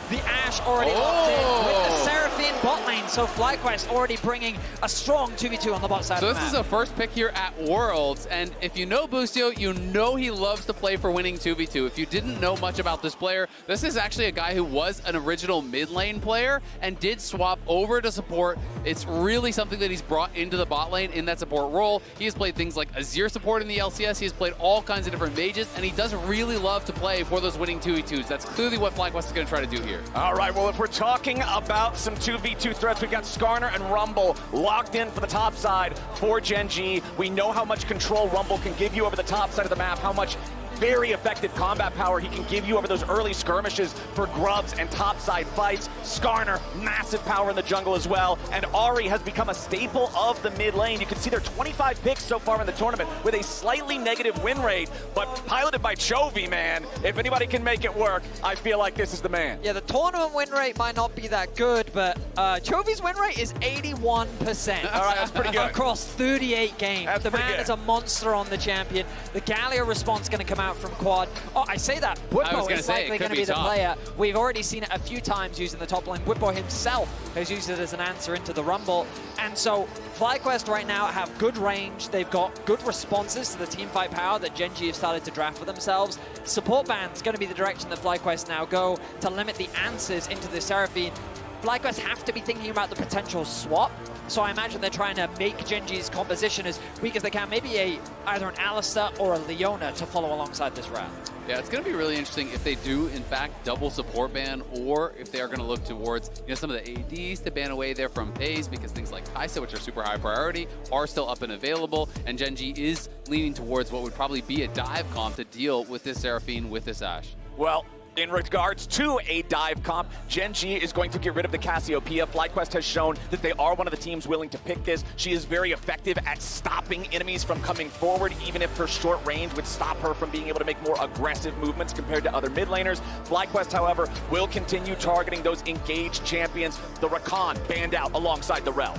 The Ashe already locked in with the Seraphine bot lane, so FlyQuest already bringing a strong 2v2 on the bot side So of the this map. is a first pick here at Worlds, and if you know Busio, you know he loves to play for winning 2v2. If you didn't know much about this player, this is actually a guy who was an original mid lane player and did swap over to support. It's really something that he's brought into the bot lane in that support role. He has played things like Azir support in the LCS, he has played all kinds of different mages, and he does really love to play for those winning 2v2s. That's clearly what FlyQuest is going to try to do here. All right, well, if we're talking about some 2v2 threats, we've got Skarner and Rumble locked in for the top side for Gen.G. We know how much control Rumble can give you over the top side of the map, how much very effective combat power he can give you over those early skirmishes for grubs and topside fights. Skarner, massive power in the jungle as well. And Ahri has become a staple of the mid lane. You can see they're 25 picks so far in the tournament with a slightly negative win rate, but piloted by Chovy, man. If anybody can make it work, I feel like this is the man. Yeah, the tournament win rate might not be that good, but Chovy's win rate is 81%. All right, that's pretty good. Across 38 games. That's the pretty man good. is a monster on the champion. The Galio response going to come out from Quad. Oh, I say that. Bwipo is likely going to be the player. We've already seen it a few times using the top lane. Bwipo himself has used it as an answer into the Rumble. And so FlyQuest right now have good range. They've got good responses to the teamfight power that Gen.G have started to draft for themselves. Support ban's going to be the direction that FlyQuest now go to limit the answers into the Seraphine. FlyQuest have to be thinking about the potential swap. So I imagine they're trying to make Gen.G's composition as weak as they can. Maybe either an Alistar or a Leona to follow alongside this round. Yeah, it's going to be really interesting if they do, in fact, double support ban, or if they are going to look towards some of the ADs to ban away there from Peyz, because things like Kaisa, which are super high priority, are still up and available, and Gen.G is leaning towards what would probably be a dive comp to deal with this Seraphine, with this Ashe. Well, in regards to a dive comp, Gen.G is going to get rid of the Cassiopeia. FlyQuest has shown that they are one of the teams willing to pick this. She is very effective at stopping enemies from coming forward, even if her short range would stop her from being able to make more aggressive movements compared to other mid laners. FlyQuest, however, will continue targeting those engaged champions. The Rakan banned out alongside the Rel.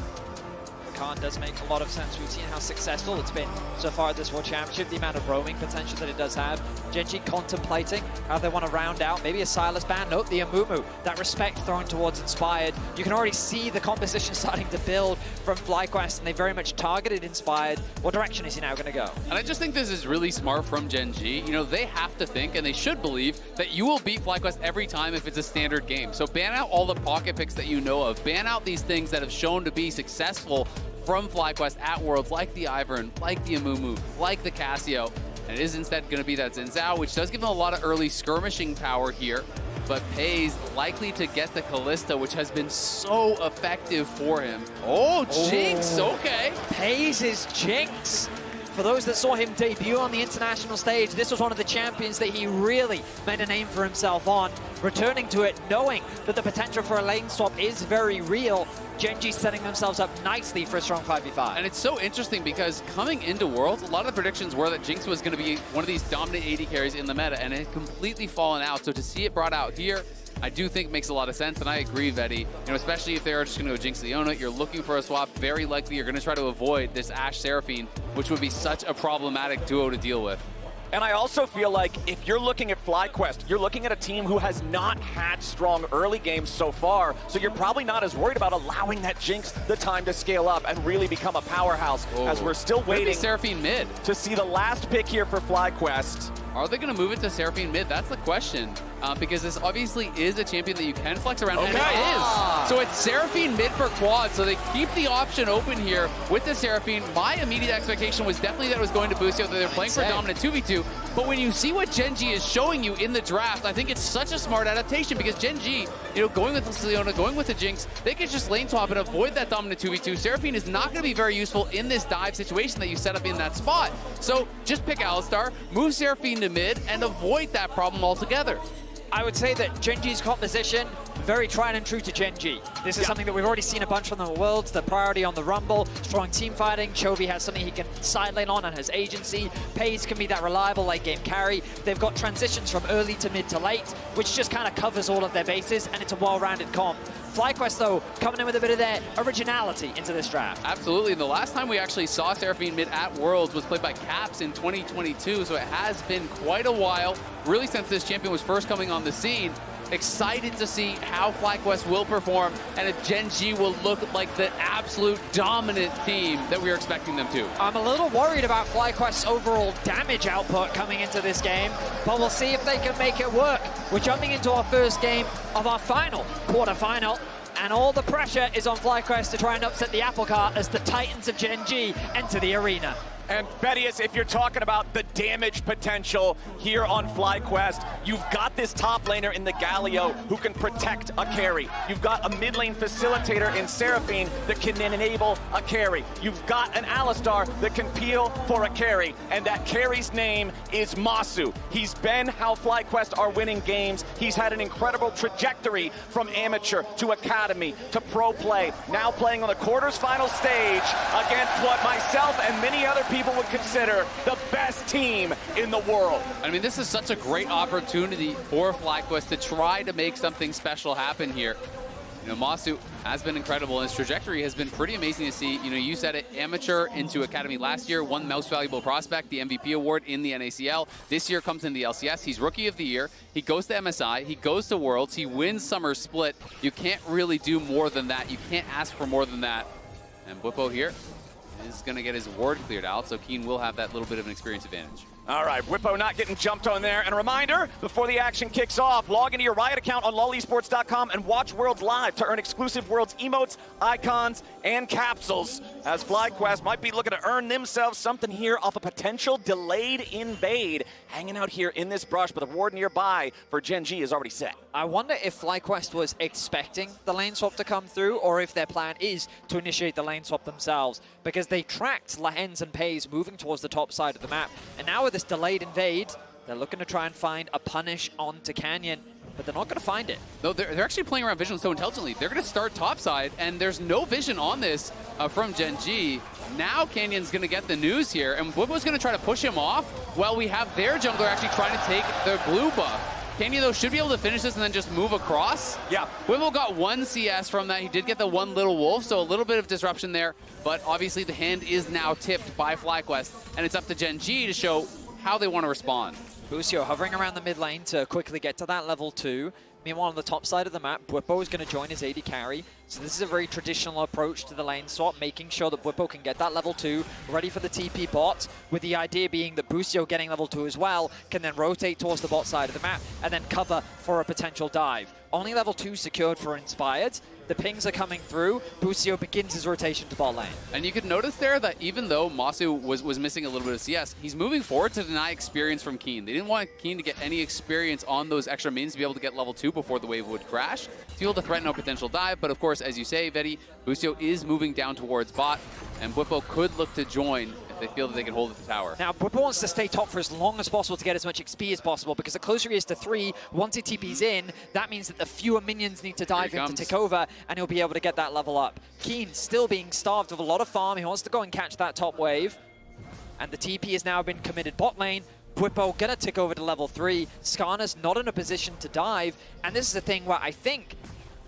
Khan does make a lot of sense. We've seen how successful it's been so far at this World Championship, the amount of roaming potential that it does have. Gen.G contemplating how they want to round out. Maybe a Silas ban. Nope, the Amumu. That respect thrown towards Inspired. You can already see the composition starting to build from FlyQuest, and they very much targeted Inspired. What direction is he now going to go? And I just think this is really smart from Gen.G. You know, they have to think, and they should believe, that you will beat FlyQuest every time if it's a standard game. So ban out all the pocket picks that you know of. Ban out these things that have shown to be successful from FlyQuest at Worlds, like the Ivern, like the Amumu, like the Cassio. And it is instead going to be that Xin Zhao, which does give him a lot of early skirmishing power here. But Peyz likely to get the Kalista, which has been so effective for him. Oh, Jinx, okay. Peyz is Jinx. For those that saw him debut on the international stage, this was one of the champions that he really made a name for himself on. Returning to it, knowing that the potential for a lane swap is very real. Gen.G setting themselves up nicely for a strong 5v5. And it's so interesting because coming into Worlds, a lot of the predictions were that Jinx was going to be one of these dominant AD carries in the meta, and it had completely fallen out. So to see it brought out here, I do think makes a lot of sense, and I agree, Vetty. You know, especially if they are just going to go Jinx Leona, you're looking for a swap. Very likely you're going to try to avoid this Ashe Seraphine, which would be such a problematic duo to deal with. And I also feel like if you're looking at FlyQuest, you're looking at a team who has not had strong early games so far, so you're probably not as worried about allowing that Jinx the time to scale up and really become a powerhouse, as we're still waiting Seraphine mid to see the last pick here for FlyQuest. Are they going to move it to Seraphine mid? That's the question. because this obviously is a champion that you can flex around, and it is. So it's Seraphine mid for quad, so they keep the option open here with the Seraphine. My immediate expectation was definitely that it was going to Busio, that they're playing for dominant 2v2, but when you see what Gen.G is showing you in the draft, I think it's such a smart adaptation, because Gen.G, you know, going with the Leona, going with the Jinx, they can just lane swap and avoid that dominant 2v2. Seraphine is not going to be very useful in this dive situation that you set up in that spot. So just pick Alistar, move Seraphine to mid, and avoid that problem altogether. I would say that Gen.G's composition, very tried and true to Gen.G. This is something that we've already seen a bunch from the Worlds, the priority on the Rumble, strong team fighting. Chovy has something he can side lane on and has agency. Peyz can be that reliable late game carry. They've got transitions from early to mid to late, which just kind of covers all of their bases, and it's a well-rounded comp. FlyQuest, though, coming in with a bit of their originality into this draft. Absolutely. The last time we actually saw Seraphine mid at Worlds was played by Caps in 2022, so it has been quite a while, really since this champion was first coming on the scene. Excited to see how FlyQuest will perform, and if Gen.G will look like the absolute dominant team that we are expecting them to. I'm a little worried about FlyQuest's overall damage output coming into this game, but we'll see if they can make it work. We're jumping into our first game of our final quarterfinal, and all the pressure is on FlyQuest to try and upset the apple cart as the Titans of Gen.G enter the arena. And Betius, if you're talking about the damage potential here on FlyQuest, you've got this top laner in the Galio who can protect a carry. You've got a mid lane facilitator in Seraphine that can enable a carry. You've got an Alistar that can peel for a carry, and that carry's name is Massu. He's been how FlyQuest are winning games. He's had an incredible trajectory from amateur to academy to pro play, now playing on the quarters final stage against what myself and many other people would consider the best team in the world. I mean, this is such a great opportunity for FlyQuest to try to make something special happen here. You know, Massu has been incredible, and his trajectory has been pretty amazing to see. You know, you said it, amateur into academy last year, won Most Valuable Prospect, the MVP award in the NACL. This year comes in the LCS. He's Rookie of the Year. He goes to MSI. He goes to Worlds. He wins Summer Split. You can't really do more than that. You can't ask for more than that. And Bwipo here is going to get his ward cleared out, so Kiin will have that little bit of an experience advantage. All right, Bwipo not getting jumped on there. And a reminder, before the action kicks off, log into your Riot account on LAAAAesports.com and watch Worlds live to earn exclusive Worlds emotes, icons, and capsules, as FlyQuest might be looking to earn themselves something here off a potential delayed invade. Hanging out here in this brush, but the ward nearby for Gen.G is already set. I wonder if FlyQuest was expecting the lane swap to come through, or if their plan is to initiate the lane swap themselves, because they tracked Lehends and Peyz moving towards the top side of the map, and now with this delayed invade, they're looking to try and find a punish onto Canyon, but they're not going to find it. No, they're actually playing around vision so intelligently. They're going to start topside, and there's no vision on this from Gen.G. Now Canyon's going to get the news here, and Bwipo's going to try to push him off while we have their jungler actually trying to take the blue buff. Canyon, though, should be able to finish this and then just move across. Yeah. Bwipo got one CS from that. He did get the one little wolf, so a little bit of disruption there, but obviously the hand is now tipped by FlyQuest, and it's up to Gen.G to show how they want to respond. Busio hovering around the mid lane to quickly get to that level 2. Meanwhile, on the top side of the map, Bwipo is going to join his AD carry. So this is a very traditional approach to the lane swap, making sure that Bwipo can get that level 2, ready for the TP bot, with the idea being that Busio getting level 2 as well can then rotate towards the bot side of the map and then cover for a potential dive. Only level 2 secured for Inspired. The pings are coming through. Busio begins his rotation to bot lane. And you could notice there that even though Massu was missing a little bit of CS, he's moving forward to deny experience from Kiin. They didn't want Kiin to get any experience on those extra minions to be able to get level 2 before the wave would crash, to be able to threaten a potential dive. But of course, as you say, Veti, Busio is moving down towards bot, and Bwipo could look to join if they feel that they can hold at the tower. Now, Bwipo wants to stay top for as long as possible to get as much XP as possible, because the closer he is to 3, once he TP's in, that means that the fewer minions need to dive in to take over, and he'll be able to get that level up. Kiin still being starved of a lot of farm. He wants to go and catch that top wave. And the TP has now been committed bot lane. Bwipo gonna tick over to level 3. Skarner's not in a position to dive. And this is a thing where I think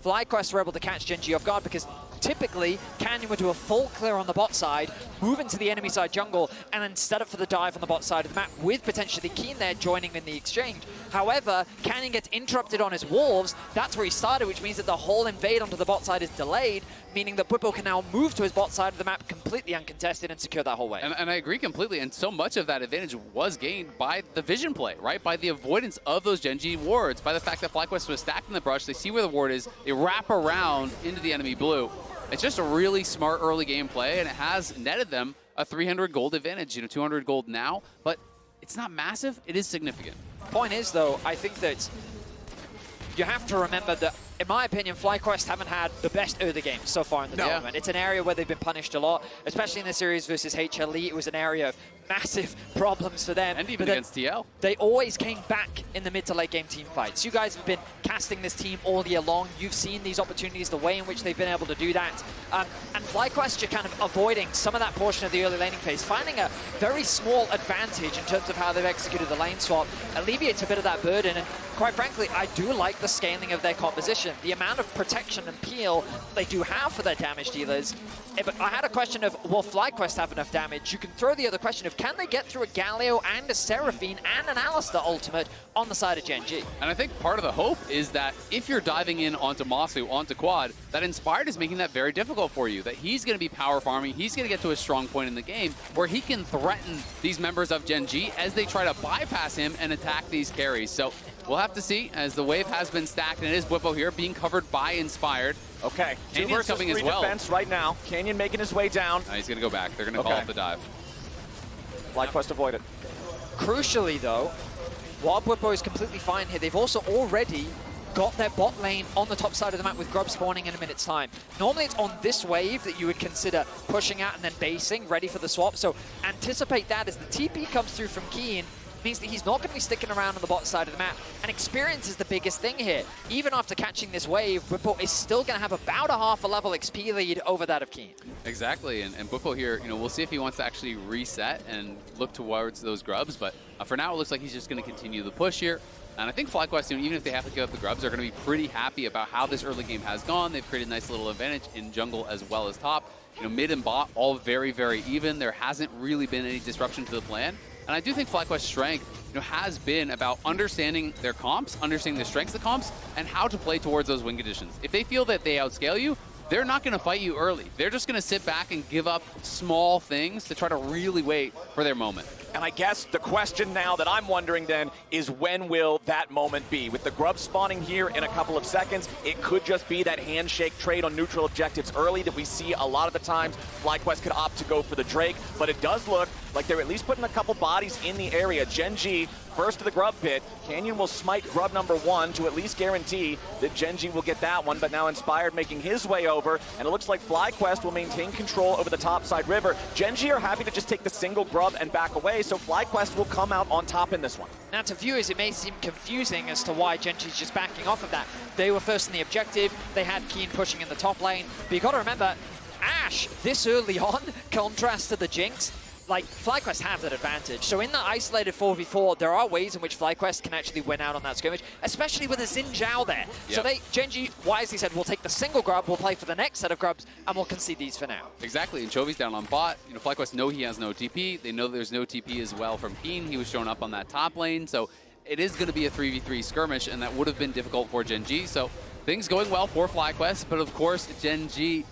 FlyQuest were able to catch Gen.G off guard, because typically, Canyon would do a full clear on the bot side, move into the enemy side jungle, and then set up for the dive on the bot side of the map, with potentially Kiin there joining in the exchange. However, Canyon gets interrupted on his wolves. That's where he started, which means that the whole invade onto the bot side is delayed, meaning that Bwipo can now move to his bot side of the map completely uncontested and secure that whole way. And I agree completely, and so much of that advantage was gained by the vision play, right? By the avoidance of those Gen.G wards, by the fact that FlyQuest was stacked in the brush, they see where the ward is, they wrap around into the enemy blue. It's just a really smart early game play, and it has netted them a 300 gold advantage, 200 gold now, but it's not massive, it is significant. Point is, though, I think that you have to remember that, in my opinion, FlyQuest haven't had the best early game so far in the tournament. It's an area where they've been punished a lot, especially in the series versus HLE. It was an area of massive problems for them. And even against TL. They always came back in the mid to late game team fights. You guys have been casting this team all year long. You've seen these opportunities, the way in which they've been able to do that. And FlyQuest are kind of avoiding some of that portion of the early laning phase, finding a very small advantage in terms of how they've executed the lane swap, alleviates a bit of that burden. And quite frankly, I do like the scaling of their composition. The amount of protection and peel they do have for their damage dealers. If I had a question of, will FlyQuest have enough damage? You can throw the other question of, can they get through a Galio and a Seraphine and an Alistar ultimate on the side of Gen.G? And I think part of the hope is that if you're diving in onto Massu, onto Quad, that Inspired is making that very difficult for you, that he's going to be power farming, he's going to get to a strong point in the game where he can threaten these members of Gen.G as they try to bypass him and attack these carries. So we'll have to see, as the wave has been stacked, and it is Bwipo here being covered by Inspired. Okay, Canyon's 2 versus coming 3 as well. defense right now. Canyon making his way down. He's going to go back. They're going to call off the dive. FlyQuest avoided. Crucially, though, while Bwipo is completely fine here, they've also already got their bot lane on the top side of the map with Grub spawning in a minute's time. Normally it's on this wave that you would consider pushing out and then basing, ready for the swap. So anticipate that as the TP comes through from Kiin, means that he's not going to be sticking around on the bot side of the map. And experience is the biggest thing here. Even after catching this wave, Bwipo is still going to have about a half a level XP lead over that of Kiin. Exactly, and Bwipo here, we'll see if he wants to actually reset and look towards those grubs, but for now it looks like he's just going to continue the push here. And I think FlyQuest, even if they have to give up the grubs, they're going to be pretty happy about how this early game has gone. They've created a nice little advantage in jungle as well as top. Mid and bot, all very, very even. There hasn't really been any disruption to the plan. And I do think FlyQuest's strength has been about understanding their comps, understanding the strengths of the comps, and how to play towards those win conditions. If they feel that they outscale you, they're not going to fight you early. They're just going to sit back and give up small things to try to really wait for their moment. And I guess the question now that I'm wondering then is, when will that moment be? With the grub spawning here in a couple of seconds, it could just be that handshake trade on neutral objectives early that we see a lot of the times. FlyQuest could opt to go for the Drake, but it does look like they're at least putting a couple bodies in the area. Gen.G first to the grub pit. Canyon will smite grub number 1 to at least guarantee that Gen.G will get that one, but now Inspired making his way over, and it looks like FlyQuest will maintain control over the topside river. Gen.G are happy to just take the single grub and back away, so FlyQuest will come out on top in this one. Now to viewers, it may seem confusing as to why Gen.G is just backing off of that. They were first in the objective, they had Kiin pushing in the top lane, but you got to remember, Ashe, this early on, contrast to the Jinx, like, FlyQuest have that advantage. So in that isolated 4v4, there are ways in which FlyQuest can actually win out on that skirmish, especially with a Xin Zhao there. Yep. So Gen.G wisely said, we'll take the single grub, we'll play for the next set of grubs, and we'll concede these for now. Exactly, and Chovy's down on bot. FlyQuest know he has no TP. They know there's no TP as well from Kiin. He was shown up on that top lane, so it is going to be a 3v3 skirmish, and that would have been difficult for Gen.G. So things going well for FlyQuest, but of course, Gen.G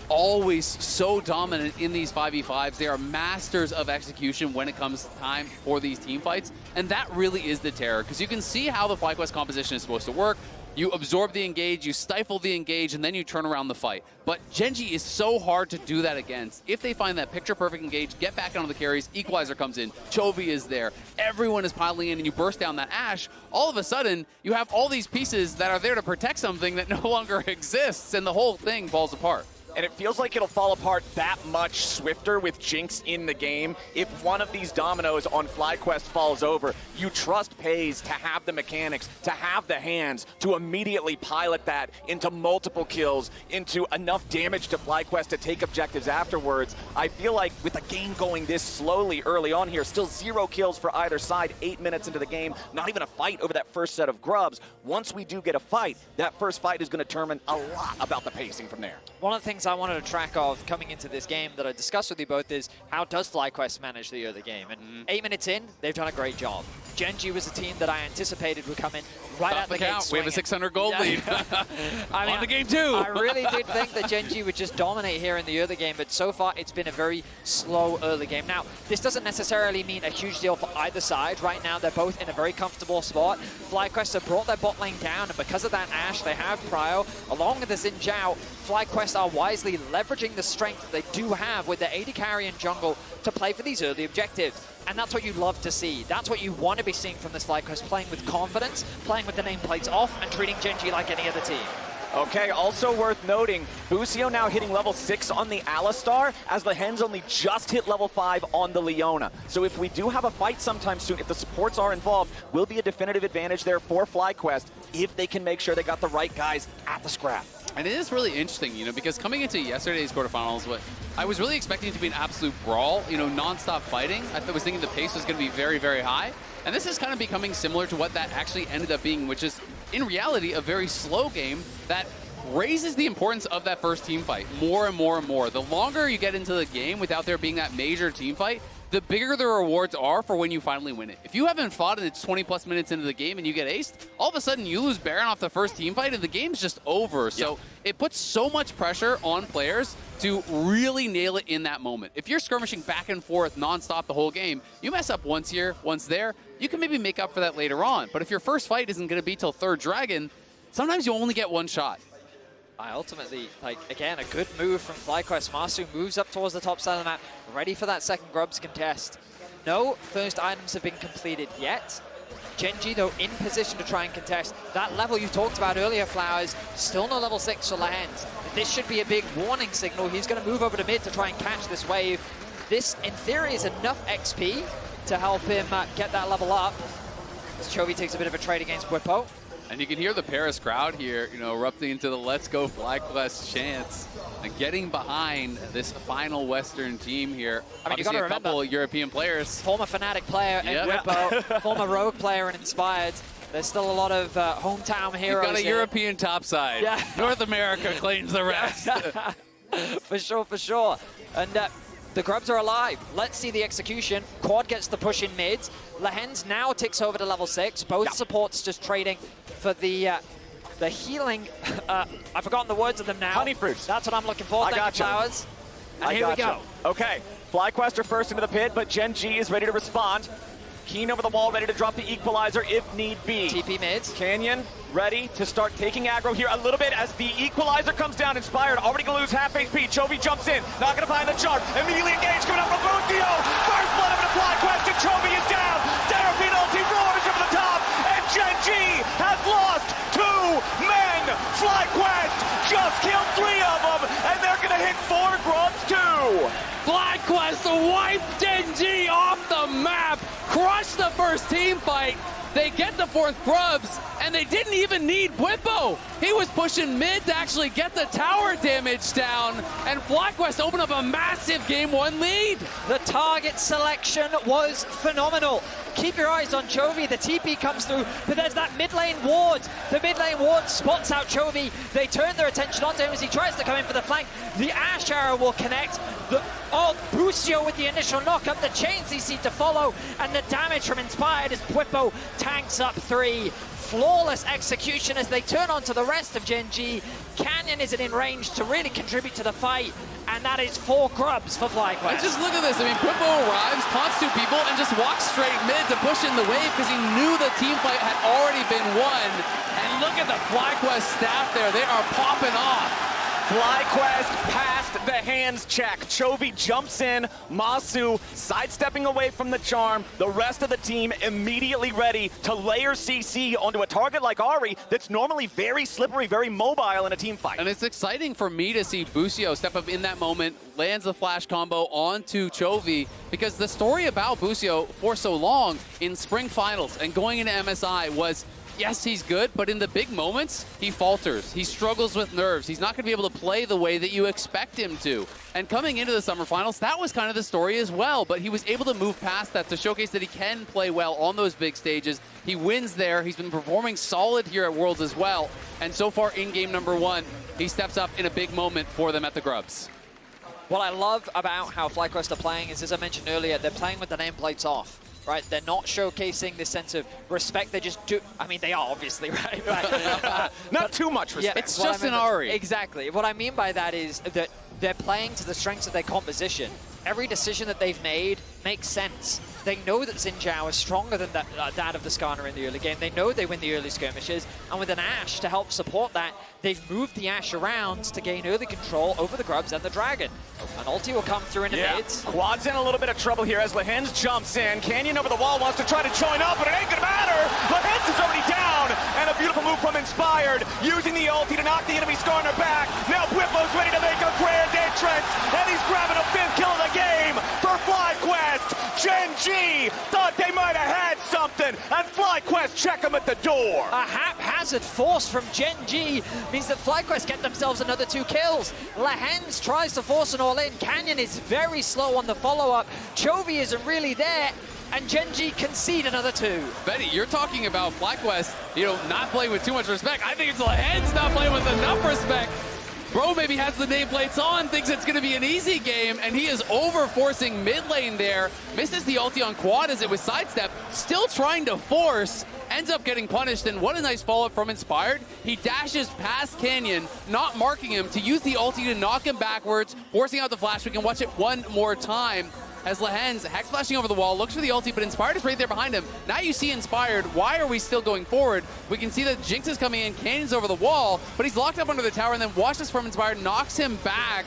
always so dominant in these 5v5s. They are masters of execution when it comes time for these team fights, and that really is the terror, because you can see how the FlyQuest composition is supposed to work. You absorb the engage, you stifle the engage, and then you turn around the fight. But Gen.G is so hard to do that against. If they find that picture-perfect engage, get back onto the carries, Equalizer comes in, Chovy is there, everyone is piling in, and you burst down that Ashe, all of a sudden, you have all these pieces that are there to protect something that no longer exists, and the whole thing falls apart. And it feels like it'll fall apart that much swifter with Jinx in the game. If one of these dominoes on FlyQuest falls over, you trust Peyz to have the mechanics, to have the hands, to immediately pilot that into multiple kills, into enough damage to FlyQuest to take objectives afterwards. I feel like with the game going this slowly early on here, still 0 kills for either side, 8 minutes into the game, not even a fight over that first set of grubs. Once we do get a fight, that first fight is going to determine a lot about the pacing from there. One of the things things I wanted to track of coming into this game that I discussed with you both is how does FlyQuest manage the early game? And 8 minutes in, they've done a great job. Gen.G was a team that I anticipated would come in right at the gate swinging. We have a 600 gold lead. I mean, on the game too. I really did think that Gen.G would just dominate here in the early game, but so far it's been a very slow early game. Now, this doesn't necessarily mean a huge deal for either side. Right now, they're both in a very comfortable spot. FlyQuest have brought their bot lane down, and because of that Ashe, they have Preshow. Along with the Xin Zhao, FlyQuest are wisely leveraging the strength that they do have with their AD carry and jungle to play for these early objectives. And that's what you love to see. That's what you want to be seeing from this FlyQuest, playing with confidence, playing with the nameplates off, and treating Gen.G like any other team. Okay, also worth noting, Busio now hitting level 6 on the Alistar, as Lehends only just hit level 5 on the Leona. So if we do have a fight sometime soon, if the supports are involved, will be a definitive advantage there for FlyQuest if they can make sure they got the right guys at the scrap. And it is really interesting, you know, because coming into yesterday's quarterfinals, I was really expecting it to be an absolute brawl, you know, non-stop fighting. I was thinking the pace was going to be very, very high. And this is kind of becoming similar to what that actually ended up being, which is, in reality, a very slow game that raises the importance of that first team fight more and more and more. The longer you get into the game without there being that major team fight, the bigger the rewards are for when you finally win it. If you haven't fought and it's 20+ minutes into the game and you get aced, all of a sudden you lose Baron off the first team fight and the game's just over. So it puts so much pressure on players to really nail it in that moment. If you're skirmishing back and forth nonstop the whole game, you mess up once here, once there, you can maybe make up for that later on. But if your first fight isn't going to be till 3rd Dragon, sometimes you only get one shot. Ultimately, like, again, a good move from FlyQuest. Massu moves up towards the top side of the map, ready for that second Grubs contest. No first items have been completed yet. Gen.G, though, in position to try and contest. That level you talked about earlier, Flowers, still no level 6 for Lehends. This should be a big warning signal. He's going to move over to mid to try and catch this wave. This, in theory, is enough XP to help him get that level up. As Chovy takes a bit of a trade against Bwipo. And you can hear the Paris crowd here, you know, erupting into the Let's Go FlyQuest chants and getting behind this final Western team here. I mean, you got to remember, a couple European players. Former Fnatic player in Bwipo, former Rogue player and Inspired. There's still a lot of hometown heroes. You've got a European topside. Yeah. North America claims the rest. For sure, for sure. And the Grubs are alive. Let's see the execution. Quad gets the push in mid. Lehends now ticks over to level 6. Both supports just trading for the healing. I've forgotten the words of them now. Honey fruits. That's what I'm looking for. Thank you, Flowers. And here we go. Okay, FlyQuest are first into the pit, but Gen.G is ready to respond. Kiin over the wall, ready to drop the equalizer if need be. TP mids. Canyon ready to start taking aggro here a little bit as the equalizer comes down. Inspired, already gonna lose half HP. Chovy jumps in, not gonna find the charm. Immediately engaged, coming up from Busio. First blood of the FlyQuest, and Chovy is down. Seraphine ulti roars over the top, and Gen.G has lost 2 men. FlyQuest just killed 3 of them, and they're gonna hit 4 grubs too. FlyQuest wipe Gen.G off the map, crush the first team fight. They get the 4th Grubs, and they didn't even need Bwipo. He was pushing mid to actually get the tower damage down, and FlyQuest opened up a massive Game 1 lead. The target selection was phenomenal. Keep your eyes on Chovy. The TP comes through, but there's that mid lane ward. The mid lane ward spots out Chovy. They turn their attention onto him as he tries to come in for the flank. The Ashe arrow will connect. Busio with the initial knock up, the chain CC to follow, and the damage from Inspired as Bwipo tanks up 3. Flawless execution as they turn on to the rest of Gen.G. Canyon isn't in range to really contribute to the fight, and that is 4 Grubs for FlyQuest. Just look at this. I mean, Bwipo arrives, taunts 2 people, and just walks straight mid to push in the wave because he knew the team fight had already been won. And look at the FlyQuest staff there. They are popping off. FlyQuest passed the hands check. Chovy jumps in, Massu sidestepping away from the charm. The rest of the team immediately ready to layer CC onto a target like Ahri that's normally very slippery, very mobile in a team fight. And it's exciting for me to see Busio step up in that moment, lands the flash combo onto Chovy, because the story about Busio for so long in spring finals and going into MSI was, yes, he's good, but in the big moments, he falters. He struggles with nerves. He's not going to be able to play the way that you expect him to. And coming into the summer finals, that was kind of the story as well, but he was able to move past that to showcase that he can play well on those big stages. He wins there. He's been performing solid here at Worlds as well. And so far in game number 1, he steps up in a big moment for them at the Grubs. What I love about how FlyQuest are playing is, as I mentioned earlier, they're playing with the nameplates off. Right, they're not showcasing this sense of respect. They just do. I mean, they are obviously right. Not too much respect. Yeah, it's just an Ahri. Exactly. What I mean by that is that they're playing to the strengths of their composition. Every decision that they've made makes sense. They know that Xin Zhao is stronger than that of the Skarner in the early game. They know they win the early skirmishes, and with an Ashe to help support that, they've moved the Ashe around to gain early control over the Grubs and the Dragon. An ulti will come through in the mids. Quad's in a little bit of trouble here as Lehends jumps in. Canyon over the wall wants to try to join up, but it ain't gonna matter. Lehends is already down, and a beautiful move from Inspired, using the ulti to knock the enemy Skarner back. Now Bwipo's ready to make a grand entrance, and he's grabbing a 5th kill of the game for FlyQuest. Gen.G thought they might have had something, and FlyQuest check him at the door. A haphazard force from Gen.G means that FlyQuest get themselves another 2 kills. Lehends tries to force an all-in. Canyon is very slow on the follow-up. Chovy isn't really there, and Gen.G concede another 2. Betty, you're talking about FlyQuest, not playing with too much respect. I think it's Lehends not playing with enough respect. Bro maybe has the nameplates on, thinks it's going to be an easy game, and he is over-forcing mid lane there. Misses the ulti on Quad as it was sidestep, still trying to force, ends up getting punished, and what a nice follow-up from Inspired. He dashes past Canyon, not marking him, to use the ulti to knock him backwards, forcing out the flash. We can watch it one more time as Lehends, Hex flashing over the wall, looks for the ulti, but Inspired is right there behind him. Now you see Inspired. Why are we still going forward? We can see that Jinx is coming in, Canyon's over the wall, but he's locked up under the tower, and then watches from Inspired, knocks him back,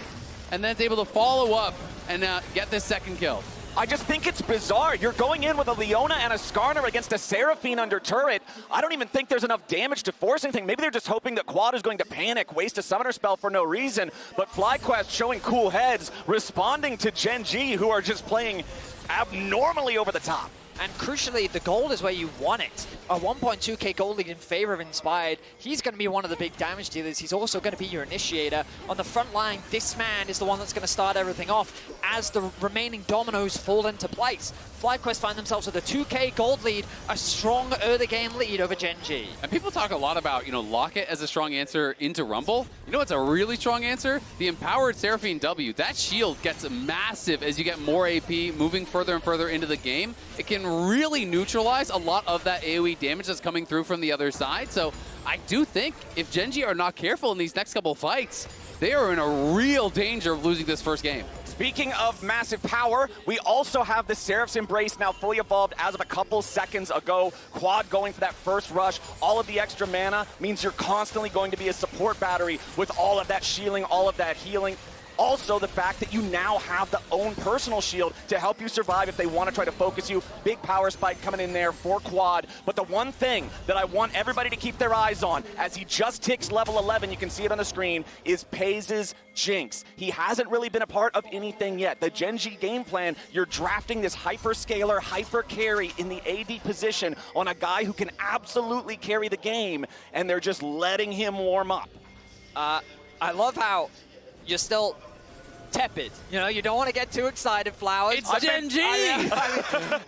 and then is able to follow up and get this 2nd kill. I just think it's bizarre. You're going in with a Leona and a Skarner against a Seraphine under turret. I don't even think there's enough damage to force anything. Maybe they're just hoping that Quad is going to panic, waste a summoner spell for no reason. But FlyQuest showing cool heads, responding to Gen.G, who are just playing abnormally over the top. And crucially, the gold is where you want it. A 1.2k gold lead in favor of Inspired. He's going to be one of the big damage dealers. He's also going to be your initiator. On the front line, this man is the one that's going to start everything off as the remaining dominoes fall into place. FlyQuest find themselves with a 2k gold lead, a strong early game lead over Gen.G. And people talk a lot about, Locket as a strong answer into Rumble. You know what's a really strong answer? The empowered Seraphine W. That shield gets massive as you get more AP moving further and further into the game. It can really neutralize a lot of that AoE damage that's coming through from the other side. So I do think if Gen.G are not careful in these next couple fights, they are in a real danger of losing this first game. Speaking of massive power, we also have the Seraph's Embrace now fully evolved as of a couple seconds ago. Quad going for that first rush. All of the extra mana means you're constantly going to be a support battery with all of that shielding, all of that healing. Also, the fact that you now have the own personal shield to help you survive if they want to try to focus you. Big power spike coming in there for Quad. But the one thing that I want everybody to keep their eyes on, as he just ticks level 11, you can see it on the screen, is Peyz's Jinx. He hasn't really been a part of anything yet. The Gen.G game plan, you're drafting this hyper-scaler, hyper-carry in the AD position on a guy who can absolutely carry the game, and they're just letting him warm up. I love how you're still tepid. You don't want to get too excited, Flowers. It's Gen.G!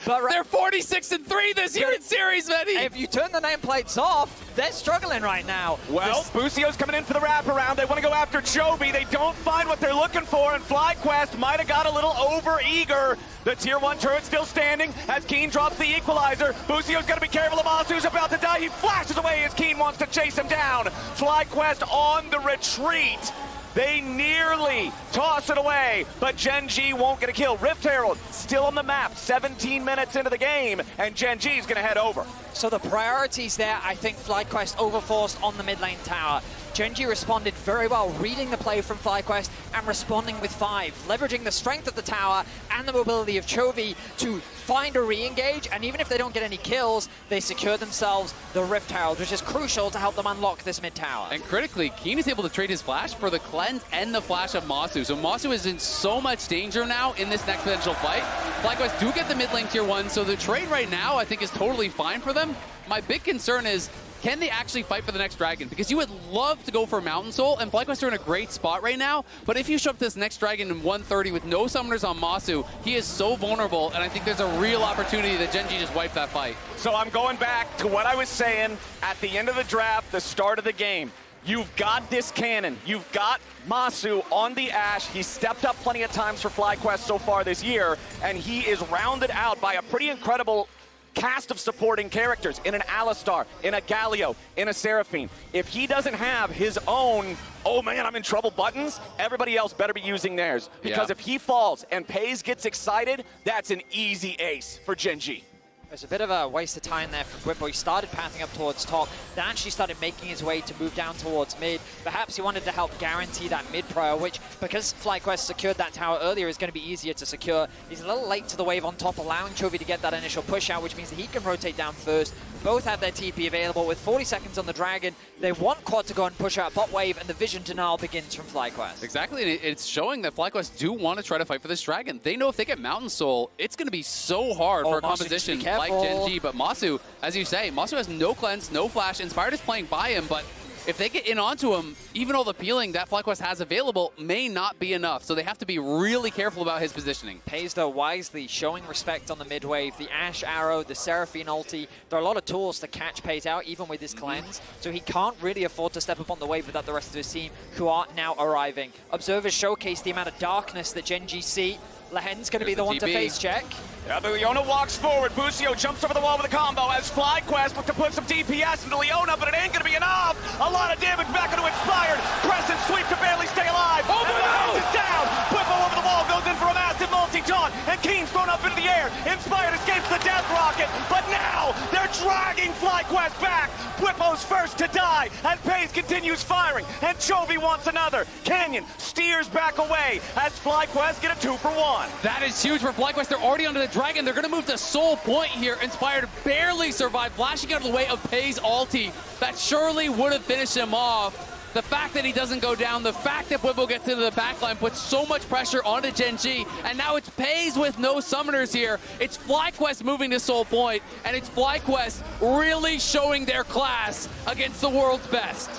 But they're 46-3 this year in series, Betty! If you turn the nameplates off, they're struggling right now. Well, Busio's coming in for the wraparound. They want to go after Chovy. They don't find what they're looking for, and FlyQuest might have got a little over-eager. The tier 1 turret still standing as Kiin drops the equalizer. Busio's got to be careful of Massu's about to die. He flashes away as Kiin wants to chase him down. FlyQuest on the retreat. They nearly toss it away, but Gen.G won't get a kill. Rift Herald still on the map, 17 minutes into the game, and Gen.G is going to head over. So the priorities there, I think FlyQuest overforced on the mid lane tower. Gen.G responded very well, reading the play from FlyQuest and responding with 5, leveraging the strength of the tower and the mobility of Chovy to find a re-engage, and even if they don't get any kills, they secure themselves the Rift Herald, which is crucial to help them unlock this mid tower. And critically, Kiin is able to trade his flash for the cleanse and the flash of Massu. So Massu is in so much danger now in this next potential fight. FlyQuest do get the mid lane tier 1, so the trade right now I think is totally fine for them. My big concern is, can they actually fight for the next dragon? Because you would love to go for Mountain Soul, and FlyQuest are in a great spot right now, but if you show up this next dragon in 130 with no summoners on Massu, he is so vulnerable, and I think there's a real opportunity that Gen.G just wiped that fight. So I'm going back to what I was saying at the end of the draft, the start of the game. You've got this cannon. You've got Massu on the Ashe. He's stepped up plenty of times for FlyQuest so far this year, and he is rounded out by a pretty incredible cast of supporting characters in an Alistar, in a Galio, in a Seraphine. If he doesn't have his own, oh man, I'm in trouble buttons, everybody else better be using theirs. Because if he falls and Peyz gets excited, that's an easy ace for Gen.G. There's a bit of a waste of time there from Bwipo. He started pathing up towards top, then actually started making his way to move down towards mid. Perhaps he wanted to help guarantee that mid prior, which, because FlyQuest secured that tower earlier, is going to be easier to secure. He's a little late to the wave on top, allowing Chovy to get that initial push out, which means that he can rotate down first. Both have their TP available with 40 seconds on the Dragon. They want Quad to go and push out bot wave, and the vision denial begins from FlyQuest. Exactly, and it's showing that FlyQuest do want to try to fight for this Dragon. They know if they get Mountain Soul, it's going to be so hard for a composition like Gen.G. But Massu, as you say, Massu has no cleanse, no flash. Inspired is playing by him, but if they get in onto him, even all the peeling that FlyQuest has available may not be enough. So they have to be really careful about his positioning. Peyz, though, wisely showing respect on the mid wave. The Ashe arrow, the Seraphine ulti. There are a lot of tools to catch Peyz out, even with his cleanse. So he can't really afford to step up on the wave without the rest of his team, who are now arriving. Observers showcase the amount of darkness that Gen.G see. Lehends going to be the one to face check. Yeah, the Leona walks forward. Busio jumps over the wall with a combo as FlyQuest look to put some DPS into Leona, but it ain't going to be enough. A lot of damage back into Inspired. Crescent sweep to barely stay alive. Oh, and Lehends is down. Bwipo over the wall goes in for a massive multi-taunt, and Kiin's thrown up into the air. Inspired escapes the death rocket, but now they're dragging FlyQuest back. Bwipo's first to die, and Peyz continues firing, and Chovy wants another. Canyon steers back away as FlyQuest get a 2-for-1. That is huge for FlyQuest. They're already onto the Dragon. They're going to move to Soul Point here. Inspired barely survived, flashing out of the way of Peyz ulti. That surely would have finished him off. The fact that he doesn't go down, the fact that Bwipo gets into the backline puts so much pressure onto Gen.G, and now it's Peyz with no summoners here. It's FlyQuest moving to Soul Point, and it's FlyQuest really showing their class against the world's best.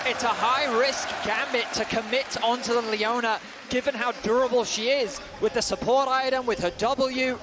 It's a high-risk gambit to commit onto the Leona, given how durable she is. With the support item, with her W,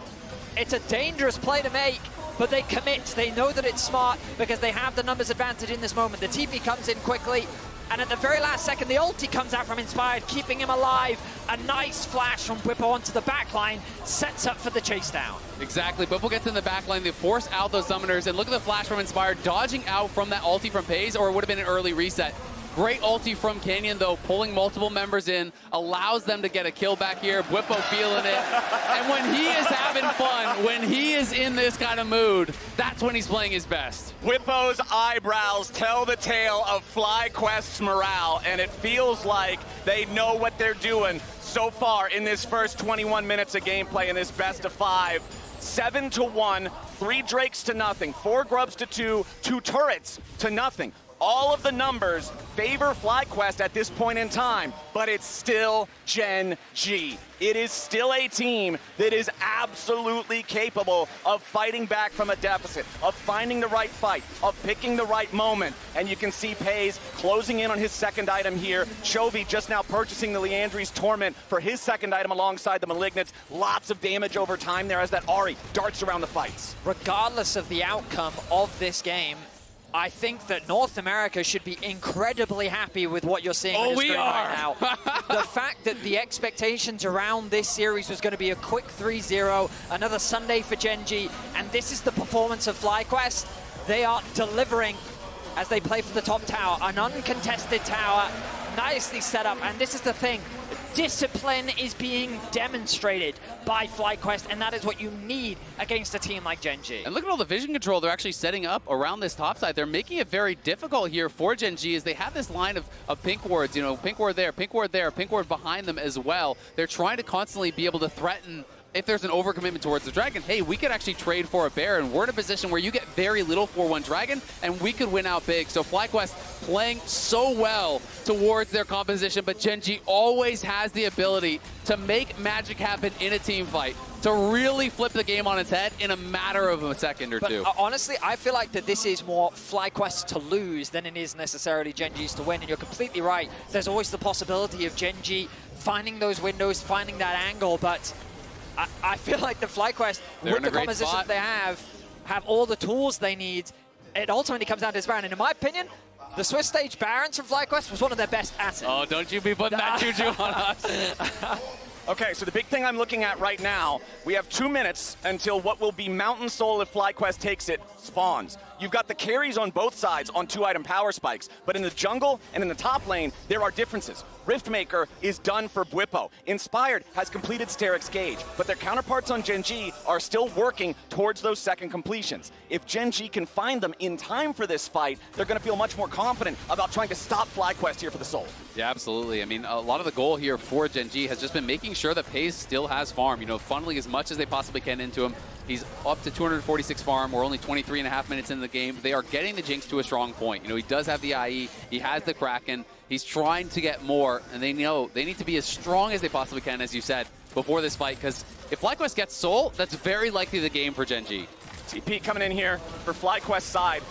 it's a dangerous play to make, but they commit. They know that it's smart because they have the numbers advantage in this moment. The TP comes in quickly, and at the very last second, the ulti comes out from Inspired, keeping him alive. A nice flash from Bwipo onto the backline sets up for the chase down. Exactly. Bwipo gets in the backline. They force out those summoners, and look at the flash from Inspired, dodging out from that ulti from Peyz, or it would have been an early reset. Great ulti from Canyon, though, pulling multiple members in, allows them to get a kill back here. Bwipo feeling it. And when he is having fun, when he is in this kind of mood, that's when he's playing his best. Bwipo's eyebrows tell the tale of FlyQuest's morale, and it feels like they know what they're doing so far in this first 21 minutes of gameplay in this best of 5. 7-1, 3 Drakes to nothing, 4 Grubs to 2, 2 turrets to nothing. All of the numbers favor FlyQuest at this point in time, but it's still Gen.G. It is still a team that is absolutely capable of fighting back from a deficit, of finding the right fight, of picking the right moment. And you can see Peyz closing in on his second item here. Chovy just now purchasing the Leandri's Torment for his second item alongside the Malignants. Lots of damage over time there as that Ahri darts around the fights. Regardless of the outcome of this game, I think that North America should be incredibly happy with what you're seeing on the screen right now. The fact that the expectations around this series was going to be a quick 3-0, another Sunday for Gen.G, and this is the performance of FlyQuest. They are delivering as they play for the top tower, an uncontested tower, nicely set up, and this is the thing. Discipline is being demonstrated by FlyQuest, and that is what you need against a team like Gen.G. And look at all the vision control they're actually setting up around this top side. They're making it very difficult here for Gen.G as they have this line of pink wards, you know, pink ward there, pink ward there, pink ward behind them as well. They're trying to constantly be able to threaten if there's an overcommitment towards the Dragon. Hey, we could actually trade for a bear, and we're in a position where you get very little for one Dragon, and we could win out big. So FlyQuest playing so well towards their composition, but Gen.G always has the ability to make magic happen in a team fight. to really flip the game on its head in a matter of a second or two. Honestly, I feel like that this is more FlyQuest to lose than it is necessarily Gen.G's to win, and you're completely right. There's always the possibility of Gen.G finding those windows, finding that angle, but I feel like the FlyQuest, with the composition they have all the tools they need. It ultimately comes down to this Baron, and in my opinion, the Swiss stage Barons from FlyQuest was one of their best assets. Oh, don't you be putting that juju on us. Okay, so the big thing I'm looking at right now, we have 2 minutes until what will be Mountain Soul, if FlyQuest takes it, spawns. You've got the carries on both sides on 2-item power spikes, but in the jungle and in the top lane, there are differences. Riftmaker is done for Bwipo. Inspired has completed Steric's Gauge, but their counterparts on Gen.G are still working towards those second completions. If Gen.G can find them in time for this fight, they're going to feel much more confident about trying to stop FlyQuest here for the Soul. Yeah, absolutely. I mean, a lot of the goal here for Gen.G has just been making sure that Peyz still has farm, funneling as much as they possibly can into him. He's up to 246 farm. We're only 23.5 minutes into the game. They are getting the Jinx to a strong point. He does have the IE. He has the Kraken. He's trying to get more, and they know they need to be as strong as they possibly can, as you said, before this fight, because if FlyQuest gets Soul, that's very likely the game for Gen.G. TP coming in here for FlyQuest side.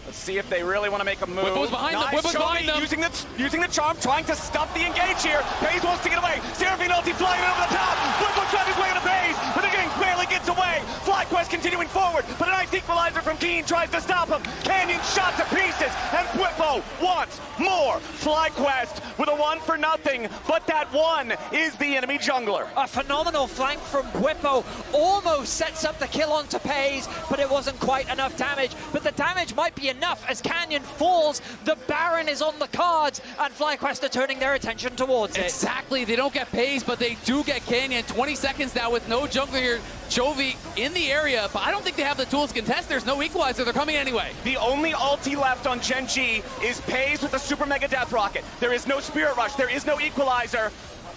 Let's see if they really want to make a move. Bwipo's behind them. Bwipo's behind them. Using the charm, trying to stuff the engage here. Peyz wants to get away. Seraphine ulti flying over the top. Bwipo trying his way to Peyz, but the Jinx barely gets away. FlyQuest continuing forward, but a nice equalizer from Kiin tries to stop him. Canyon shot to pieces, and Bwipo wants more. FlyQuest with a 1-for-0, but that one is the enemy jungler. A phenomenal flank from Bwipo. Almost sets up the kill onto Peyz, but it wasn't quite enough damage. But the damage might be enough as Canyon falls. The Baron is on the cards, and FlyQuest are turning their attention towards it. Exactly. They don't get Peyz, but they do get Canyon. 20 seconds now with no jungler here. Chovy in the area, but I don't think they have the tools to contest. There's no equalizer. They're coming anyway. The only ulti left on Gen.G is Peyz with the Super Mega Death Rocket. There is no Spirit Rush. There is no equalizer.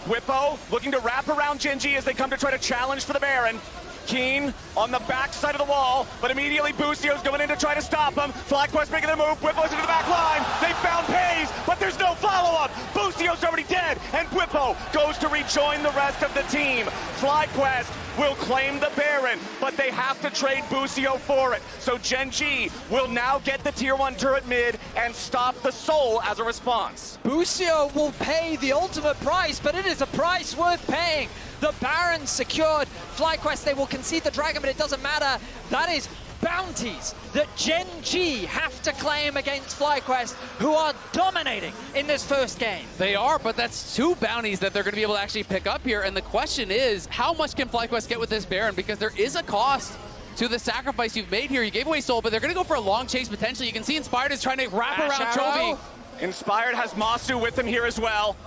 Bwipo looking to wrap around Gen.G as they come to try to challenge for the Baron. Kiin on the back side of the wall, but immediately Busio's going in to try to stop him. FlyQuest making their move. Bwipo's into the back line. They found Peyz, but there's no follow-up. Busio's already dead, and Bwipo goes to rejoin the rest of the team. FlyQuest will claim the Baron, but they have to trade Busio for it. So Gen.G will now get the tier 1 turret mid and stop the Soul as a response. Busio will pay the ultimate price, but it is a price worth paying. The Baron secured. FlyQuest, they will concede the Dragon, but it doesn't matter. That is bounties that Gen.G have to claim against FlyQuest, who are dominating in this first game. They are, but that's 2 bounties that they're going to be able to actually pick up here. And the question is, how much can FlyQuest get with this Baron? Because there is a cost to the sacrifice you've made here. You gave away Soul, but they're going to go for a long chase potentially. You can see Inspired is trying to wrap around Chovy. Inspired has Massu with him here as well.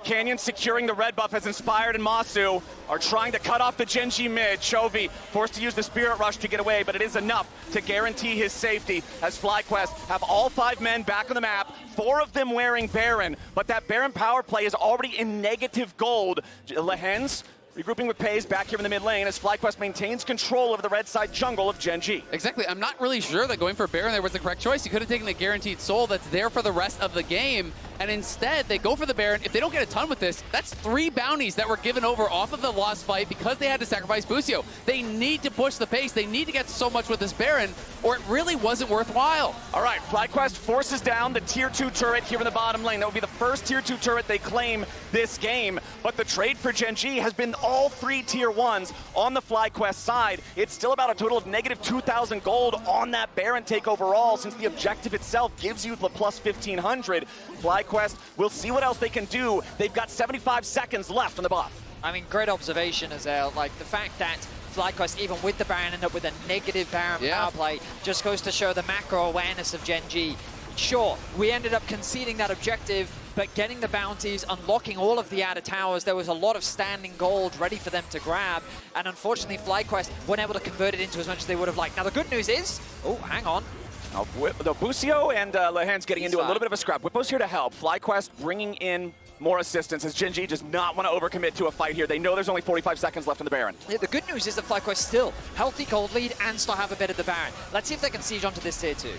Canyon securing the red buff as Inspired and Massu are trying to cut off the Gen.G mid. Chovy forced to use the Spirit Rush to get away, but it is enough to guarantee his safety as FlyQuest have all 5 men back on the map, 4 of them wearing Baron, but that Baron power play is already in negative gold. Lehends regrouping with Peyz back here in the mid lane as FlyQuest maintains control over the red side jungle of Gen.G. Exactly. I'm not really sure that going for Baron there was the correct choice. You could have taken the guaranteed Soul that's there for the rest of the game, and instead they go for the Baron. If they don't get a ton with this, that's 3 bounties that were given over off of the lost fight because they had to sacrifice Busio. They need to push the pace. They need to get so much with this Baron, or it really wasn't worthwhile. All right, FlyQuest forces down the tier 2 turret here in the bottom lane. That would be the first tier 2 turret they claim this game, but the trade for Gen.G has been all 3 tier 1s on the FlyQuest side. It's still about a total of negative 2,000 gold on that Baron take overall, since the objective itself gives you the plus 1,500. FlyQuest will see what else they can do. They've got 75 seconds left on the buff. I mean, great observation, Azale. Like, the fact that FlyQuest, even with the Baron, end up with a negative Baron power play just goes to show the macro awareness of Gen.G. Sure, we ended up conceding that objective, but getting the bounties, unlocking all of the outer towers, there was a lot of standing gold ready for them to grab, and unfortunately FlyQuest weren't able to convert it into as much as they would have liked. Now the good news is, oh, hang on. Now, the Busio and Lehends getting into a little bit of a scrap. Bwipo's here to help. FlyQuest bringing in more assistance as Gen.G does not want to overcommit to a fight here. They know there's only 45 seconds left on the Baron. Yeah, the good news is that FlyQuest still healthy gold lead and still have a bit of the Baron. Let's see if they can siege onto this tier 2.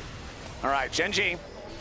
All right, Gen.G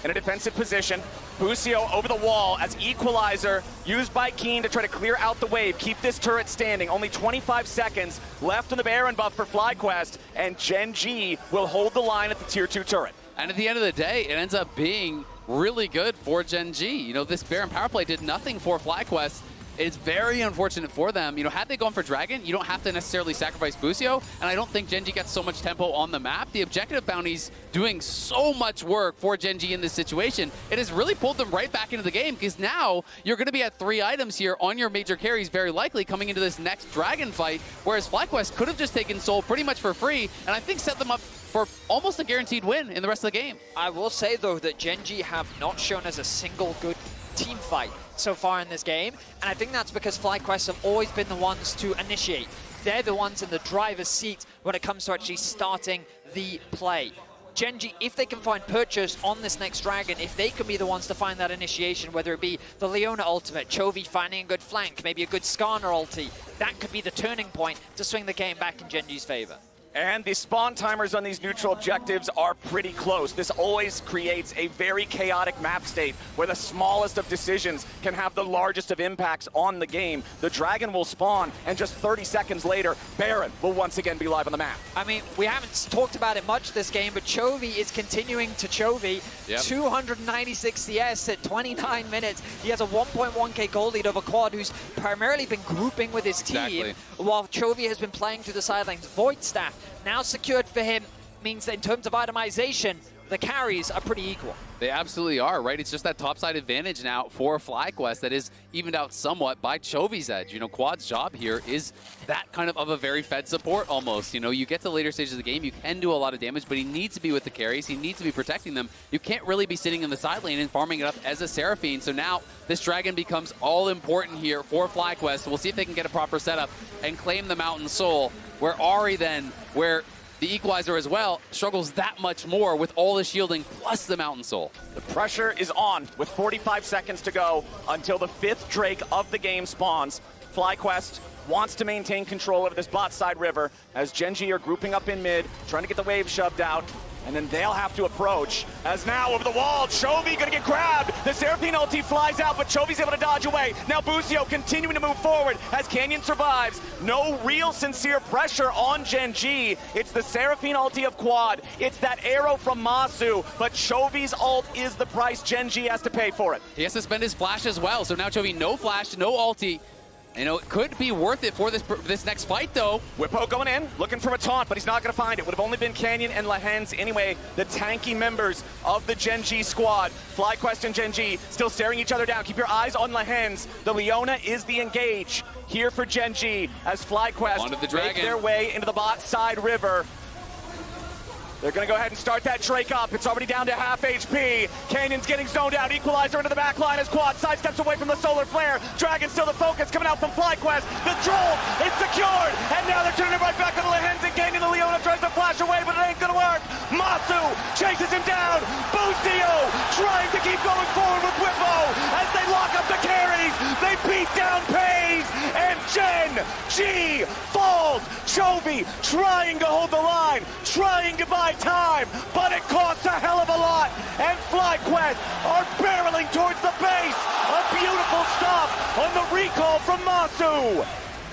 in a defensive position. Busio over the wall as equalizer used by Kiin to try to clear out the wave, keep this turret standing. Only 25 seconds left on the Baron buff for FlyQuest, and Gen.G will hold the line at the tier 2 turret. And at the end of the day, it ends up being really good for Gen.G. You know, this Baron power play did nothing for FlyQuest. It's very unfortunate for them. You know, had they gone for Dragon, you don't have to necessarily sacrifice Busio, and I don't think Gen.G gets so much tempo on the map. The objective bounty's doing so much work for Gen.G in this situation. It has really pulled them right back into the game, because now you're going to be at 3 items here on your major carries, very likely coming into this next Dragon fight, whereas FlyQuest could have just taken Soul pretty much for free, and I think set them up for almost a guaranteed win in the rest of the game. I will say, though, that Gen.G have not shown us a single good team fight so far in this game, and I think that's because FlyQuest have always been the ones to initiate. They're the ones in the driver's seat when it comes to actually starting the play. Gen.G, if they can find purchase on this next Dragon, if they can be the ones to find that initiation, whether it be the Leona ultimate, Chovy finding a good flank, maybe a good Skarner ulti, that could be the turning point to swing the game back in Gen.G's favor. And the spawn timers on these neutral objectives are pretty close. This always creates a very chaotic map state where the smallest of decisions can have the largest of impacts on the game. The Dragon will spawn, and just 30 seconds later, Baron will once again be live on the map. I mean, we haven't talked about it much this game, but Chovy is continuing to Chovy. Yep. 296 CS at 29 minutes. He has a 1.1k goal lead over Quad, who's primarily been grouping with his team, while Chovy has been playing through the sidelines. Void Staff now secured for him means that in terms of itemization, the carries are pretty equal. They absolutely are, right? It's just that topside advantage now for FlyQuest that is evened out somewhat by Chovy's edge. You know, Quad's job here is that kind of a very fed support almost. You know, you get to later stages of the game, you can do a lot of damage, but he needs to be with the carries. He needs to be protecting them. You can't really be sitting in the side lane and farming it up as a Seraphine. So now this Dragon becomes all important here for FlyQuest. We'll see if they can get a proper setup and claim the Mountain Soul, where Ahri then, where the equalizer as well, struggles that much more with all the shielding plus the Mountain Soul. The pressure is on with 45 seconds to go until the 5th Drake of the game spawns. FlyQuest wants to maintain control over this bot side river as Gen.G are grouping up in mid, trying to get the wave shoved out. And then they'll have to approach. As now over the wall, Chovy gonna get grabbed. The Seraphine ulti flies out, but Chovy's able to dodge away. Now Busio continuing to move forward as Canyon survives. No real sincere pressure on Gen.G. It's the Seraphine ulti of Quad. It's that arrow from Massu, but Chovy's ult is the price Gen.G has to pay for it. He has to spend his flash as well, so now Chovy no flash, no ulti. You know, it could be worth it for this next fight, though. Bwipo going in, looking for a taunt, but he's not going to find it. Would have only been Canyon and Lehends anyway, the tanky members of the Gen.G squad. FlyQuest and Gen.G still staring each other down. Keep your eyes on Lehends. The Leona is the engage here for Gen.G as FlyQuest make their way into the bot side river. They're going to go ahead and start that Drake up. It's already down to half HP. Canyon's getting zoned out. Equalizer into the back line as Quad sidesteps away from the solar flare. Dragon still the focus coming out from FlyQuest. The troll is secured. And now they're turning it right back on the Lehends and Canyon. The Leona tries to flash away, but it ain't going to work. Massu chases him down. Busio trying to keep going forward with Bwipo as they lock up the carries. They beat down Peyz. And Gen.G falls. Chovy trying to hold the line. Trying to buy time, but it costs a hell of a lot, and FlyQuest are barreling towards the base. A beautiful stop on the recall from Massu.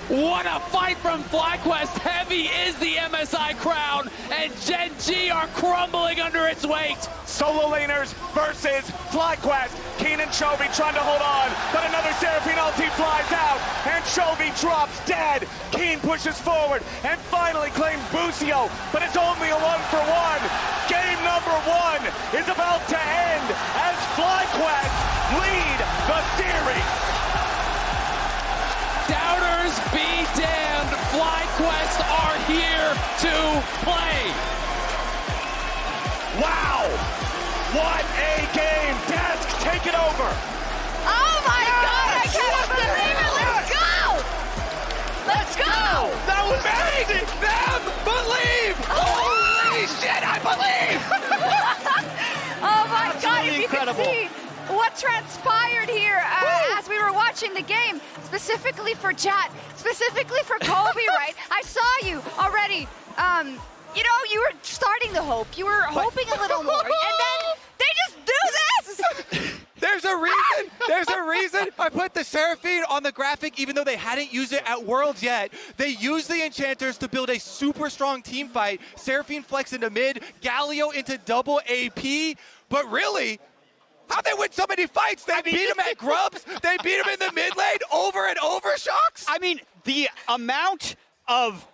What a fight from FlyQuest. Heavy is the MSI crown, and Gen.G are crumbling under its weight. Solo laners versus FlyQuest. Kiin and Chovy trying to hold on, but another Seraphine ulti flies out, and Chovy drops dead. Kiin pushes forward and finally claims Busio, but it's only a 1-for-1. Game number 1 is about to end as FlyQuest lead the series. Doubters be damned, FlyQuest are here to play. Wow, what a game. Desk, take it over. Oh my God, I cannot believe it. Let's go. Let's go. That was amazing. Them believe. Holy shit, I believe. Oh my God, if you incredible. could see what transpired here as we were watching the game, specifically for chat, specifically for Colby, right? I saw you already. You know, you were starting to hope. You were hoping a little more, and then they just do this. There's There's a reason I put the Seraphine on the graphic, even though they hadn't used it at Worlds yet. They used the enchanters to build a super strong team fight. Seraphine flex into mid, Galio into double AP, but really, how'd they win so many fights? They beat him at Grubs, they beat him in the mid lane over and over, Shocks? I mean, the amount of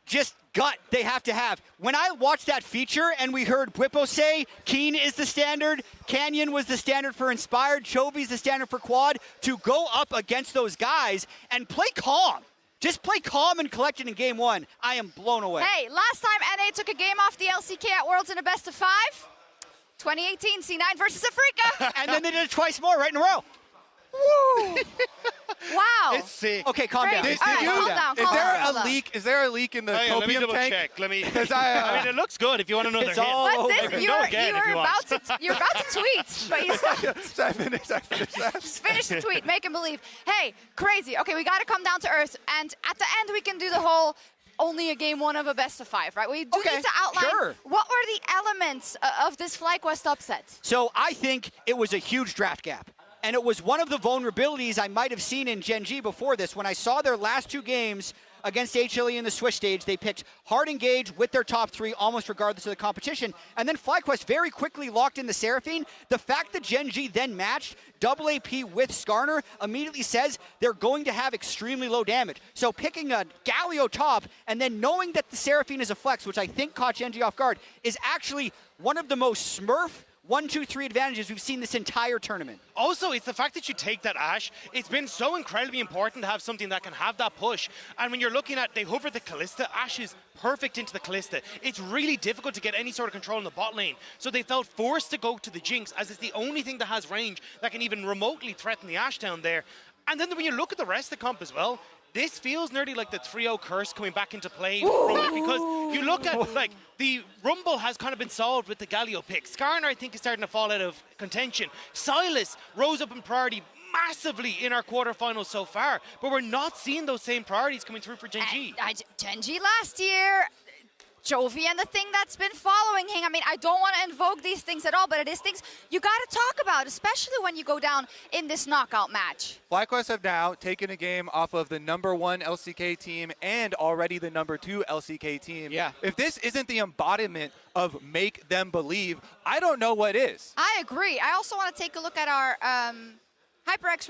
just gut they have to have. When I watched that feature and we heard Bwipo say Kiin is the standard, Canyon was the standard for Inspired, Chovy's the standard for Quad, to go up against those guys and play calm. Just play calm and collected in game one. I am blown away. Hey, last time NA took a game off the LCK at Worlds in a best of 5, 2018 C9 versus Africa. And then they did it twice more right in a row. Woo! Wow. It's sick. Okay, calm down. Is there a leak in the copium let me double tank? check. I mean, I it looks good if you want to know their hit. What's this? You're about to tweet, but you stopped. I finished that. Just finish the tweet. Make him believe. Hey, crazy. Okay, we got to come down to earth. And at the end, we can do the whole only a game one of a best of 5, right? We do need to outline what were the elements of this FlyQuest upset. So I think it was a huge draft gap. And it was one of the vulnerabilities I might have seen in Gen.G before this. When I saw their last 2 games against HLE in the Swiss stage, they picked hard engage with their top 3 almost regardless of the competition. And then FlyQuest very quickly locked in the Seraphine. The fact that Gen.G then matched double AP with Skarner immediately says they're going to have extremely low damage. So picking a Galio top and then knowing that the Seraphine is a flex, which I think caught Gen.G off guard, is actually one of the most Smurf 1-2-3 advantages we've seen this entire tournament. Also, it's the fact that you take that Ashe. It's been so incredibly important to have something that can have that push. And when you're looking at, they hover the Kalista, Ashe is perfect into the Kalista. It's really difficult to get any sort of control in the bot lane. So they felt forced to go to the Jinx, as it's the only thing that has range that can even remotely threaten the Ashe down there. And then when you look at the rest of the comp as well, this feels nearly like the 3-0 curse coming back into play from it, because you look at, like, the Rumble has kind of been solved with the Galio pick. Skarner, I think, is starting to fall out of contention. Silas rose up in priority massively in our quarterfinals so far, but we're not seeing those same priorities coming through for Gen.G. Gen.G last year, Chovy and the thing that's been following him. I mean, I don't want to invoke these things at all, but it is things you got to talk about, especially when you go down in this knockout match. FlyQuest have now taken a game off of the #1 LCK team and already the #2 LCK team. Yeah. If this isn't the embodiment of make them believe, I don't know what is. I agree. I also want to take a look at our HyperX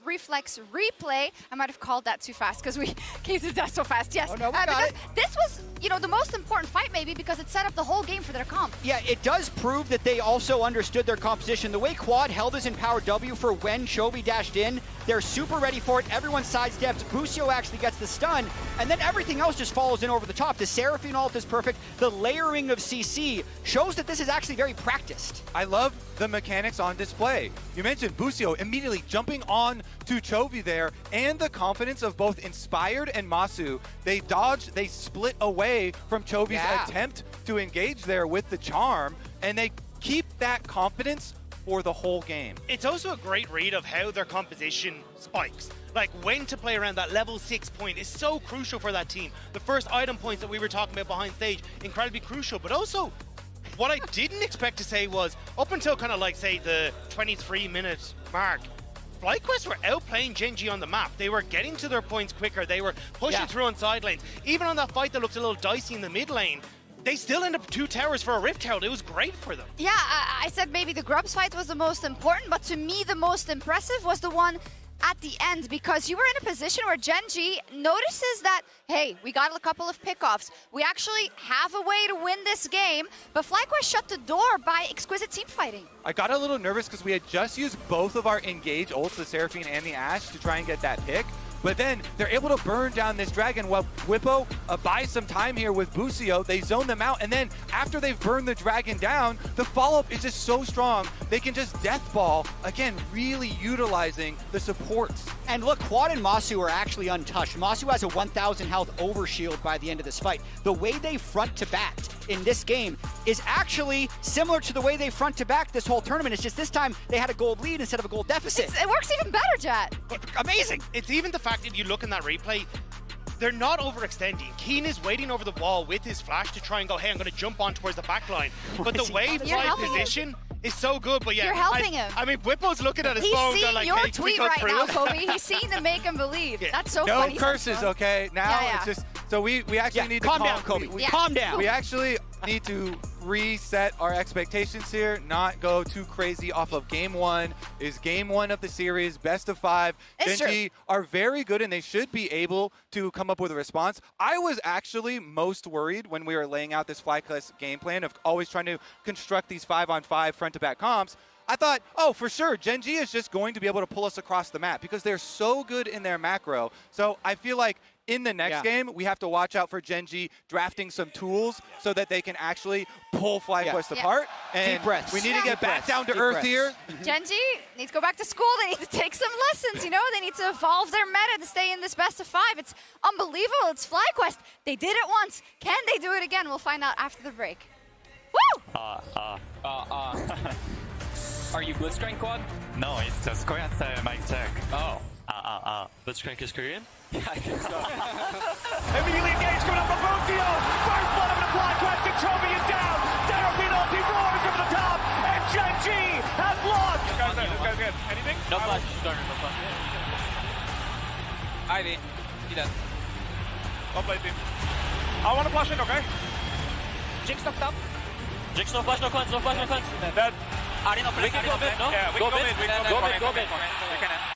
Reflex replay. I might have called that too fast because we came through that so fast. Yes, because this was, the most important fight maybe because it set up the whole game for their comp. Yeah, it does prove that they also understood their composition. The way Quad held us in Power W for when Chovy dashed in, they're super ready for it. Everyone sidesteps. Busio actually gets the stun, and then everything else just follows in over the top. The Seraphine ult is perfect. The layering of CC shows that this is actually very practiced. I love the mechanics on display. You mentioned Busio immediately jumping on to Chovy there, and the confidence of both Inspired and Massu. They dodged, they split away from Chovy's attempt to engage there with the charm, and they keep that confidence for the whole game. It's also a great read of how their composition spikes. Like, when to play around that level 6 point is so crucial for that team. The first item points that we were talking about behind stage, incredibly crucial, but also what I didn't expect to say was, up until kind of like, say, the 23-minute mark, FlyQuest were outplaying Gen.G on the map. They were getting to their points quicker. They were pushing through on side lanes. Even on that fight that looked a little dicey in the mid lane, they still end up 2 towers for a Rift Herald. It was great for them. Yeah, I said maybe the Grubs fight was the most important, but to me the most impressive was the one at the end, because you were in a position where Gen.G notices that, hey, we got a couple of pickoffs. We actually have a way to win this game, but FlyQuest shut the door by exquisite team fighting. I got a little nervous because we had just used both of our engage ults, the Seraphine and the Ashe, to try and get that pick. But then they're able to burn down this dragon while Bwipo buys some time here with Busio. They zone them out, and then after they've burned the dragon down, the follow-up is just so strong. They can just death ball, again, really utilizing the supports. And look, Quad and Massu are actually untouched. Massu has a 1,000 health overshield by the end of this fight. The way they front to back in this game is actually similar to the way they front to back this whole tournament. It's just this time they had a gold lead instead of a gold deficit. It works even better, Jet. Amazing. It's even the fact that you look in that replay, they're not overextending. Kiin is waiting over the wall with his flash to try and go, hey, I'm going to jump on towards the back line. But the way Fly position is so good, but yeah. You're helping him. I mean, Bwipo's looking at his He's phone seeing going like, your hey, tweet we right now, through? Chovy. He's seeing the make him believe. That's so no funny. curses, okay? Now it's just, so we actually need to calm down, Chovy. Calm down. We actually need to reset our expectations here, not go too crazy off of game one. Is game one of the series, best of 5. Gen.G are very good and they should be able to come up with a response. I was actually most worried when we were laying out this FLYQUEST game plan of always trying to construct these 5-on-5 front-to-back comps. I thought, oh, for sure, Gen.G is just going to be able to pull us across the map because they're so good in their macro. So I feel like in the next game, we have to watch out for Gen.G drafting some tools so that they can actually pull FLYQUEST apart. And deep breaths. we need to get back down to earth here. Gen.G needs to go back to school. They need to take some lessons, you know? They need to evolve their meta to stay in this best of 5. It's unbelievable. It's FLYQUEST. They did it once. Can they do it again? We'll find out after the break. Woo! Are you Blitzcrank Quad? No, it's just Korean style mic check. Oh. Blitzcrank is Korean? Yeah, I think so. Immediately engaged, coming up from Busio. First blood of the FLYQUEST, and Chovy is down. Seraphine ulti roars over the top, and Gen.G has lost. This guy's good. Anything? No flash, Skarner, no flash. Ivy, he does. I'll play team. I want to flash in, okay? Jinx knocked up. Jinx, no flash, no cleanse, no flash, no cleanse. Dead. Ahri no flash, We can go mid, no? Yeah, we can go mid. Go mid. We can end.